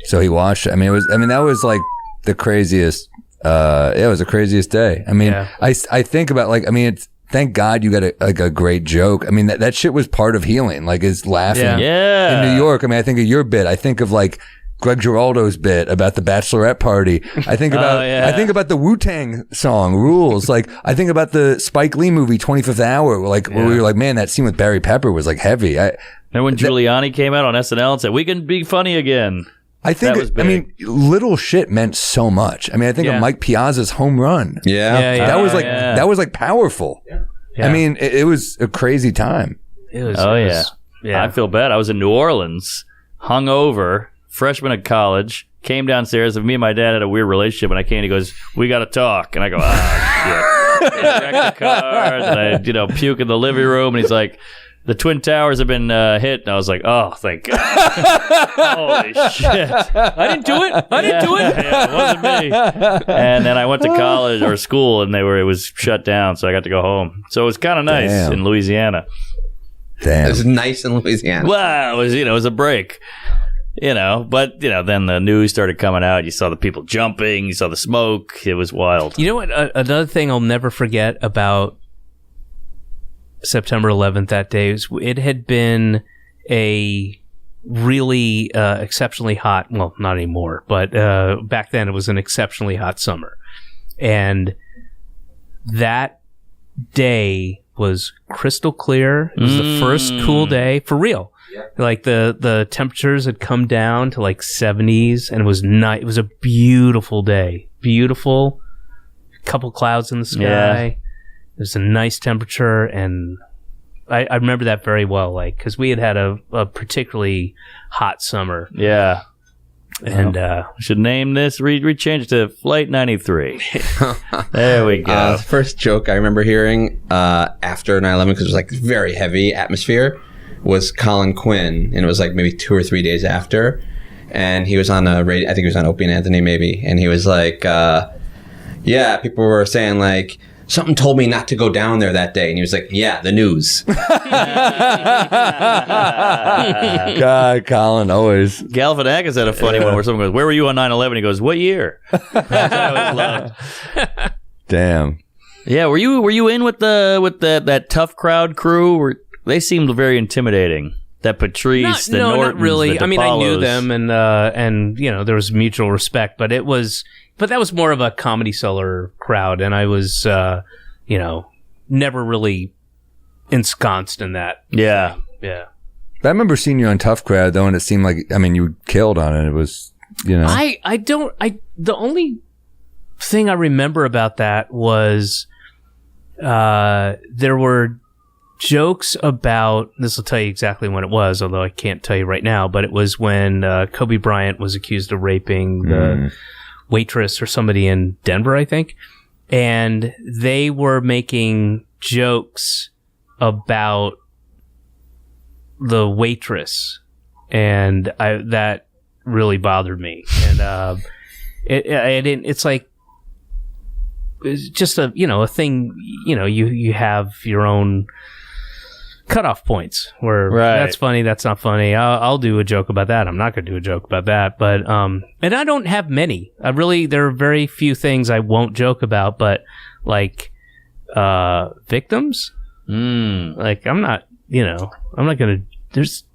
So he watched it. That was like the craziest. It was the craziest day. I mean, I think about it's. Thank God you got a great joke. I mean, that shit was part of healing. Like, is laughing in New York. I mean, I think of your bit. I think of like Greg Giraldo's bit about the bachelorette party. I think about the Wu-Tang song Rules. Like, I think about the Spike Lee movie 25th Hour, where we were like, man, that scene with Barry Pepper was like heavy. Remember when Giuliani came out on SNL and said, "We can be funny again"? I think, little shit meant so much. I mean, I think of Mike Piazza's home run. That was like powerful. I mean, it was a crazy time. It was. I feel bad. I was in New Orleans, hungover, freshman at college, came downstairs, and me and my dad had a weird relationship, and I came and he goes, "We got to talk." And I go, shit. And I wrecked the car, and I, puke in the living room, and he's like, "The Twin Towers have been hit." And I was like, "Oh, thank God." Holy shit. I didn't do it. Yeah, it wasn't me. And then I went to college or school, and it was shut down, so I got to go home. So it was kind of nice in Louisiana. Damn. It was nice in Louisiana. Well, it was a break. But then the news started coming out. You saw the people jumping. You saw the smoke. It was wild. You know what? Another thing I'll never forget about September 11th that day is it had been a really exceptionally hot, well, not anymore, but back then it was an exceptionally hot summer. And that day was crystal clear. It was the first cool day for real. Yeah. Like the temperatures had come down to like 70s, and it was night. It was a beautiful day. Beautiful. Couple clouds in the sky. Yeah. It was a nice temperature, and I remember that very well, like, because we had a particularly hot summer. Yeah. And should name this, change it to Flight 93. There we go. The first joke I remember hearing after 9/11, because it was like very heavy atmosphere, was Colin Quinn, and it was like maybe 2 or 3 days after, and he was on a radio, I think he was on Opie and Anthony maybe, and he was like, people were saying like, something told me not to go down there that day, and he was like, the news. God, Colin, always. Galifianakis had a funny one where someone goes, "Where were you on 9/11?" He goes, "What year?" I always loved. Damn. Yeah, were you in with that tough crowd crew? They seemed very intimidating. That Patrice, Nortons, not really. the I mean, I knew them, and there was mutual respect, but that was more of a Comedy Cellar crowd, and I was never really ensconced in that. Yeah. I remember seeing you on Tough Crowd though, and it seemed like, you killed on it. It was You know, the only thing I remember about that was there were jokes about, this will tell you exactly when it was, although I can't tell you right now, but it was when Kobe Bryant was accused of raping the waitress or somebody in Denver, I think. And they were making jokes about the waitress. And that really bothered me. And it's like, it's just a thing, you have your own cutoff points where that's funny, that's not funny. I'll do a joke about that. I'm not going to do a joke about that. But and I don't have many. There are very few things I won't joke about. But like victims, like I'm not going to.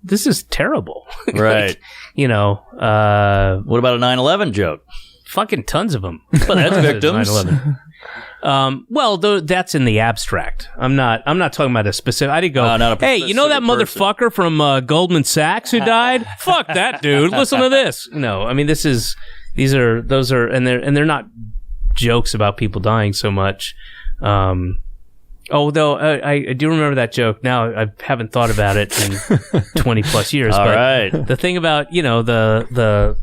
This is terrible. Right. What about a 9/11 joke? Fucking tons of them. But that's victims. 9/11. That's in the abstract. I'm not talking about a specific. I didn't go. Hey, you know that motherfucker from Goldman Sachs who died? Fuck that dude. Listen to this. No, I mean those are, and they're not jokes about people dying so much. Although I do remember that joke. Now I haven't thought about it in 20 plus years. All but right. The thing about the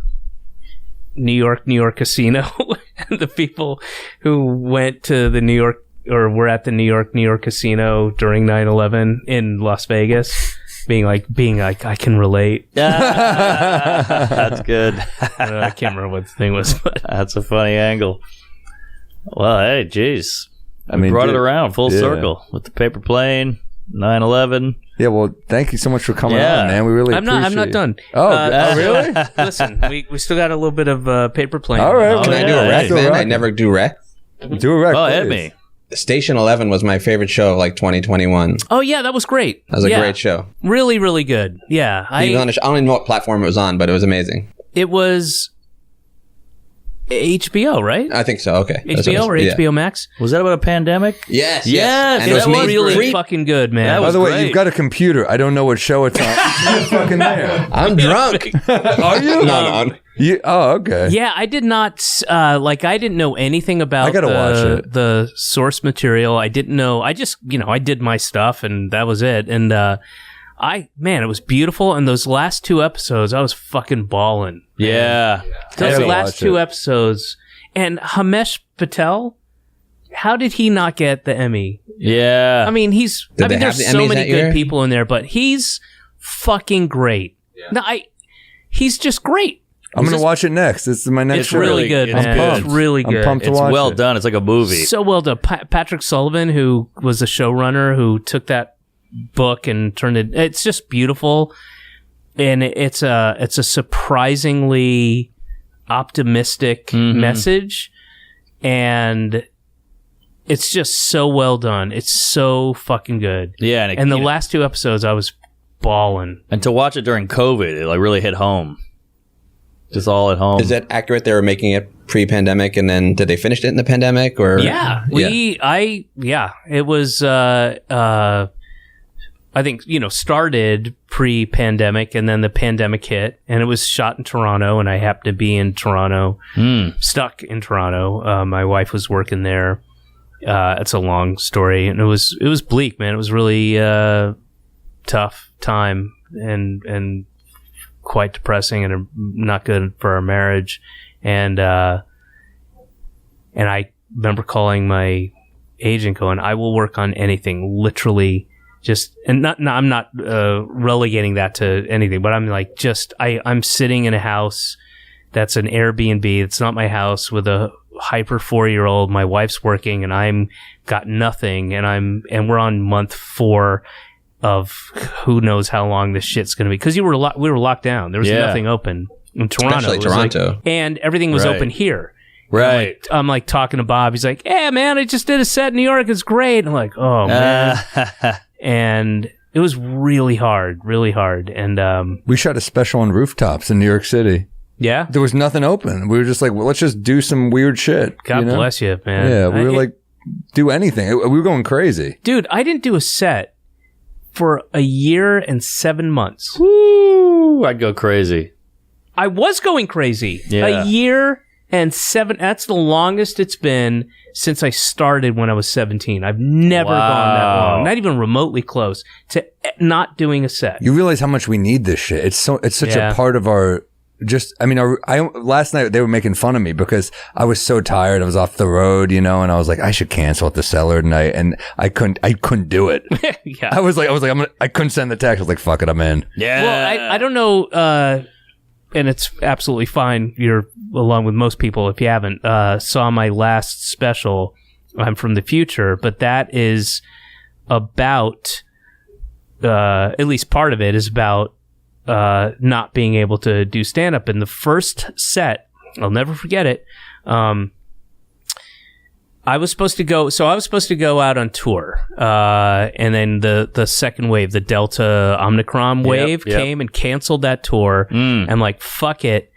New York casino and the people who went to the New York or were at the New York casino during 9/11 in Las Vegas, being like I can relate. That's good. I can't remember what the thing was, but that's a funny angle. Well, hey, geez. I mean, brought it around full circle with the paper plane, 9/11. Yeah, well, thank you so much for coming on, man. We really appreciate it. I'm not done. Oh, really? Listen, we still got a little bit of paper plane. All right. Can I do a rec, man? I never do rec. Do a rec, Oh, please. hit me. Station 11 was my favorite show of like 2021. Oh, yeah, that was great. That was a great show. Really, really good. Yeah. I don't even know what platform it was on, but it was amazing. It was HBO, right? I think so. Okay. HBO or HBO Max? Was that about a pandemic? Yes. Yes. And it was made really free. fucking good, man. That By was the way, great. you've got a computer. I don't know what show it's on. You're fucking there. I'm drunk. Are you? No. Okay. Yeah, I did not, I didn't know anything about I gotta watch it. the source material. I didn't know. I just, I did my stuff and that was it. And, it was beautiful. And those last 2 episodes, I was fucking balling. Yeah. Those gotta last watch 2 it. episodes. And Hamesh Patel, how did he not get the Emmy? Yeah. I mean, Did they there's have the so Emmys many that good year? people in there, but he's fucking great. Yeah. No, he's just great. I'm going to watch it next. This is my next It's show. really good, it's man. good. It's really I'm good. pumped to It's watch well it. done. It's like a movie. So well done. Patrick Sullivan, who was the showrunner, who took that book and turned it. It's just beautiful, and it's a surprisingly optimistic message, and it's just so well done. It's so fucking good. Yeah. And the last 2 episodes, I was bawling. And to watch it during COVID, it like really hit home. Just all at home. Is that accurate? They were making it pre-pandemic, and then did they finish it in the pandemic? Or Yeah, it was. I think started pre-pandemic, and then the pandemic hit, and it was shot in Toronto, and I happened to be in Toronto, stuck in Toronto. My wife was working there. It's a long story, and it was bleak, man. It was really tough time, and quite depressing, and not good for our marriage. And I remember calling my agent, going, "I will work on anything, literally." I'm not relegating that to anything, but I'm like, I'm sitting in a house that's an Airbnb. It's not my house, with a hyper 4-year-old. My wife's working, and I'm got nothing, and we're on month 4 of who knows how long this shit's going to be, because we were locked down. There was nothing open in Toronto. Especially Toronto. And everything was open here. right. I'm like talking to Bob. He's like, "Hey, man, I just did a set in New York. It's great." I'm like, "Oh, man." And it was really hard. And We shot a special on rooftops in New York City. yeah, There was nothing open. We were just like, well, let's just do some weird shit. God bless you, man. Yeah, we were like, do anything. We were going crazy. dude, I didn't do a set for a year and 7 months. Woo! I'd go crazy. I was going crazy. Yeah. A year and 7. That's the longest it's been since I started when I was 17. I've never gone that long, not even remotely close to not doing a set. You realize how much we need this shit. It's such a part of our. Last night they were making fun of me because I was so tired. I was off the road, and I was like, I should cancel at the Cellar tonight, and I couldn't do it. Yeah. I was like, I couldn't send the text. I was like, fuck it, I'm in. Yeah. Well, I don't know, and it's absolutely fine. You're along with most people if you haven't saw my last special. I'm from the future, but that is about at least part of it is about not being able to do stand-up. In the first set, I'll never forget it, I was supposed to go out on tour, and then the second wave, the Delta Omicron wave came and canceled that tour. I'm like, fuck it,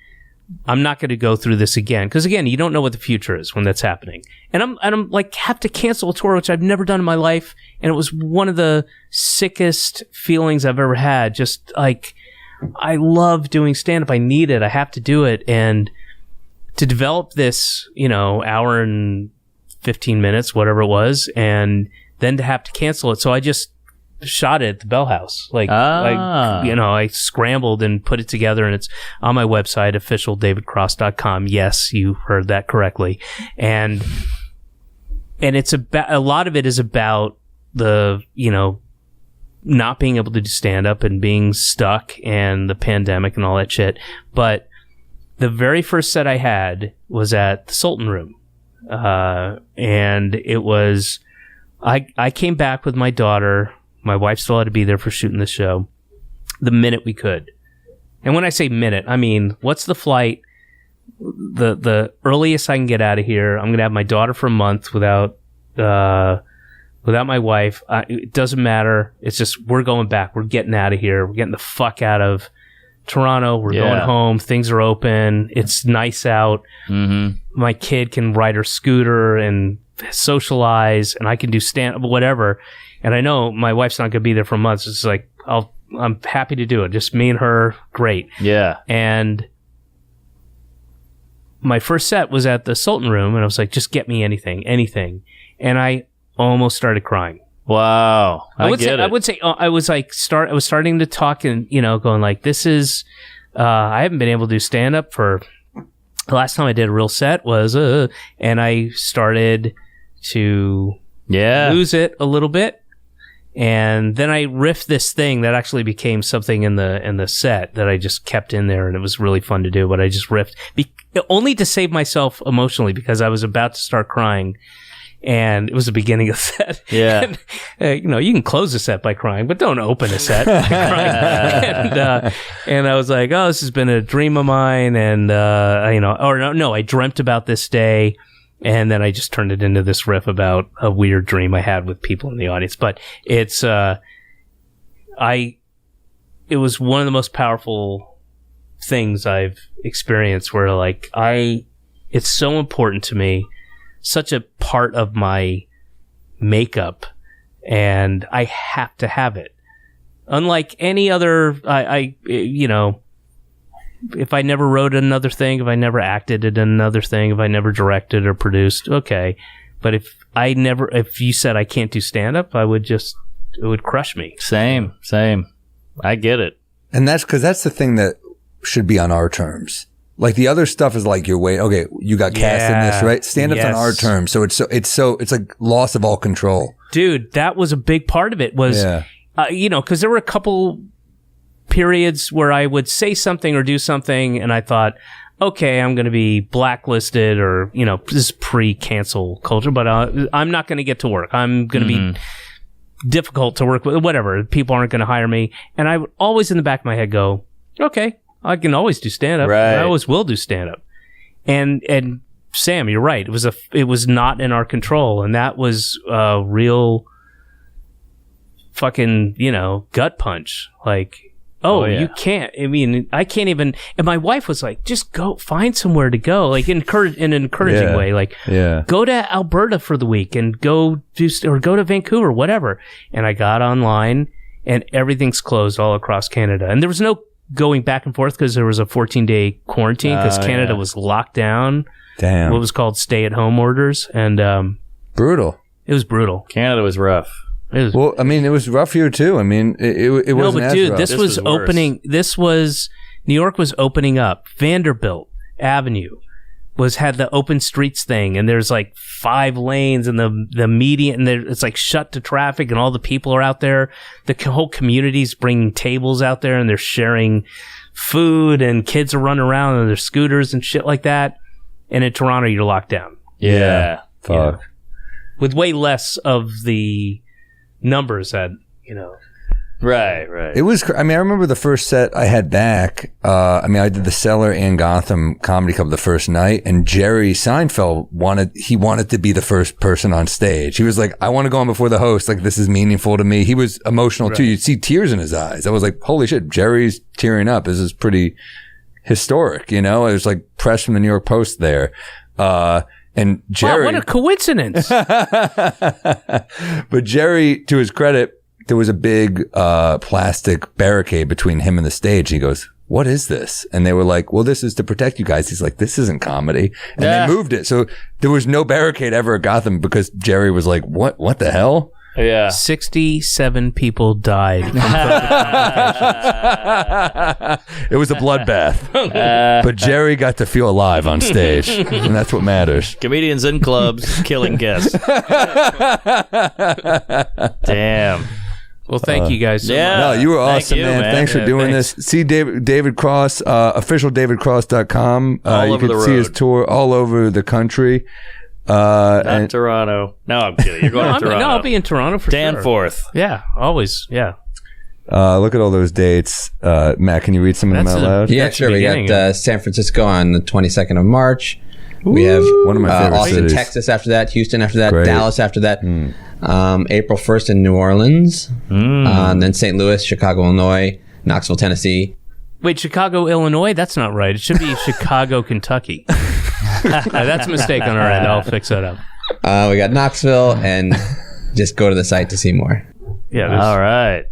I'm not going to go through this again, because again, you don't know what the future is when that's happening, and I'm like, have to cancel a tour which I've never done in my life, and it was one of the sickest feelings I've ever had. Just like, I love doing stand-up. I need it. I have to do it. And to develop this, hour and 15 minutes, whatever it was, and then to have to cancel it. So I just shot it at the Bell House. I scrambled and put it together, and it's on my website, officialdavidcross.com. Yes, you heard that correctly. And it's about, a lot of it is about the, not being able to do stand-up and being stuck and the pandemic and all that shit. But the very first set I had was at the Sultan Room. And it was... I came back with my daughter. My wife still had to be there for shooting the show the minute we could. And when I say minute, I mean, what's the flight? The earliest I can get out of here. I'm going to have my daughter for a month without my wife. It doesn't matter. It's just, we're going back. We're getting out of here. We're getting the fuck out of Toronto. We're going home. Things are open. It's nice out. Mm-hmm. My kid can ride her scooter and socialize, and I can do stand-up, whatever. And I know my wife's not going to be there for months. It's like, I'm happy to do it. Just me and her. Great. Yeah. And my first set was at the Sultan Room, and I was like, just get me anything. And I almost started crying. Wow. I was starting to talk and, going like, this is, I haven't been able to do stand up for, the last time I did a real set was, and I started to lose it a little bit. And then I riffed this thing that actually became something in the set that I just kept in there, and it was really fun to do, but I just riffed only to save myself emotionally, because I was about to start crying. And it was the beginning of the set. Yeah. And, you can close a set by crying, but don't open a set by crying. And I was like, oh, this has been a dream of mine. And, I dreamt about this day. And then I just turned it into this riff about a weird dream I had with people in the audience. But it's, it was one of the most powerful things I've experienced, where like, it's so important to me, such a part of my makeup, and I have to have it. Unlike any other, if I never wrote another thing, if I never acted in another thing, if I never directed or produced, okay. But if you said I can't do stand-up, it would crush me. Same. I get it. And that's because that's the thing that should be on our terms. Like the other stuff is like you got cast in this, right? Stand-up's on our terms. So it's like loss of all control. Dude, that was a big part of it was, because there were a couple periods where I would say something or do something and I thought, okay, I'm going to be blacklisted, or, this is pre-cancel culture, but I'm not going to get to work. I'm going to be difficult to work with, whatever. People aren't going to hire me. And I would always in the back of my head go, okay, I can always do stand-up. Right. I always will do stand-up. And Sam, you're right. It was not in our control, and that was a real fucking, gut punch. Like, you can't. I mean, I can't even. And my wife was like, just go find somewhere to go, like in an encouraging way. Like, go to Alberta for the week and go to Vancouver, whatever. And I got online, and everything's closed all across Canada, and there was no going back and forth because there was a 14-day quarantine because Canada was locked down. Damn. What was called stay-at-home orders, and Brutal. it was brutal. Canada was rough. It was, Well, I mean, it was rough here too. I mean, it no, wasn't but as dude, rough. this was was worse. opening. This was New York was opening up. Vanderbilt Avenue had the open streets thing, and there's like 5 lanes, and the median, and it's like shut to traffic, and all the people are out there. The whole community's bringing tables out there, and they're sharing food, and kids are running around on their scooters and shit like that. And in Toronto, you're locked down Yeah. Fuck. with way less of the numbers that Right. It was. I mean, I remember the first set I had back. I did the Cellar and Gotham Comedy Club the first night, and Jerry Seinfeld wanted to be the first person on stage. He was like, "I want to go on before the host. Like, this is meaningful to me." He was emotional too. You'd see tears in his eyes. I was like, "Holy shit, Jerry's tearing up. This is pretty historic." It was like press from the New York Post there. And Jerry, wow, what a coincidence! but Jerry, to his credit, there was a big plastic barricade between him and the stage. He goes, "What is this?" And they were like, "Well, this is to protect you guys." He's like, "This isn't comedy." And they moved it. So there was no barricade ever at Gotham because Jerry was like, What the hell?" Yeah. 67 people died. It was a bloodbath. But Jerry got to feel alive on stage. And that's what matters. Comedians in clubs killing guests. Damn. Well, thank you guys so yeah. much. No, you were Thank awesome, you, man. man. Thanks for Yeah, doing thanks. this. See David Cross, officialdavidcross.com. All You over can the see his road. tour all over the country. Not Toronto. No, I'm kidding. You're going to Toronto. I'll be in Toronto for sure. Danforth. Yeah, always. Yeah. Look at all those dates. Matt, can you read some of them That's out loud? Yeah, That's sure. the We beginning. got San Francisco on the 22nd of March. We have One of my favorite Austin, cities. Texas after that, Houston after that, Great. Dallas after that, April 1st in New Orleans, and then St. Louis, Chicago, Illinois, Knoxville, Tennessee. Wait, Chicago, Illinois? That's not right. It should be Chicago, Kentucky. That's a mistake on our end. I'll fix that up. We got Knoxville, and just go to the site to see more. Yeah. there's- All right.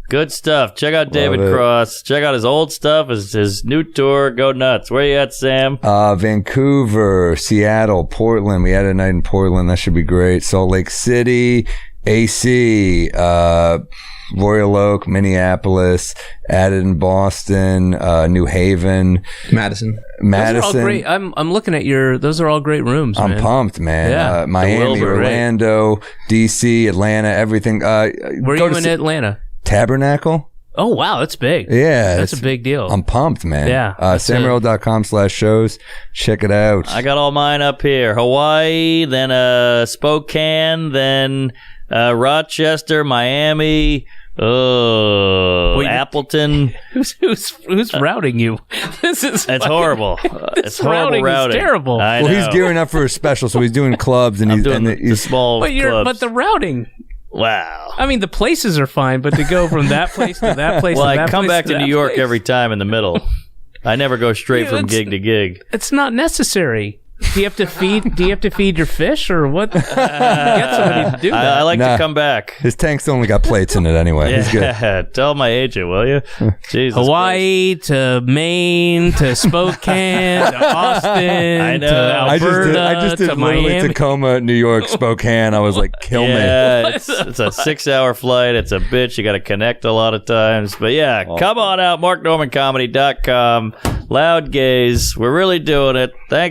Good stuff. Check out David it. Cross. Check out his old stuff, his new tour. Go nuts. Where you at, Sam? Vancouver, Seattle, Portland. We had a night in Portland. That should be great. Salt Lake City, AC, Royal Oak, Minneapolis, added in Boston, New Haven, Madison. Those are all great. I'm looking at those are all great rooms, I'm man. pumped, man. Yeah. Miami, Wilbur, right? Orlando, DC, Atlanta, everything. Where are go you to in Atlanta? Tabernacle? Oh, wow. That's big. Yeah. That's a big deal. I'm pumped, man. Yeah, that's samuel.com/shows. Check it out. I got all mine up here. Hawaii, then Spokane, then Rochester, Miami, Appleton. Who's routing you? This is It's fucking- horrible. This It's horrible routing is routing. terrible. I Well, know. he's gearing up for a special, so he's doing clubs and I'm he's doing and the small But clubs. the routing. Wow. I mean, the places are fine, but to go from that place to that place Well, to I that come place back to that New York place. every time in the middle. I never go straight Yeah, from it's- gig to gig. It's not necessary. Do you have to feed your fish or what? Get somebody to do that. I like Nah. to come back. His tank's only got plates in it anyway. He's good. Yeah, tell my agent, will you? Jesus Hawaii to Maine to Spokane to Austin I know. to Alberta I just did to literally Miami. Tacoma, New York, Spokane. I was like, kill me. Yeah, it's a 6-hour flight. It's a bitch. You got to connect a lot of times. But yeah, come on out. MarkNormanComedy.com. Loud Gaze. We're really doing it. Thanks.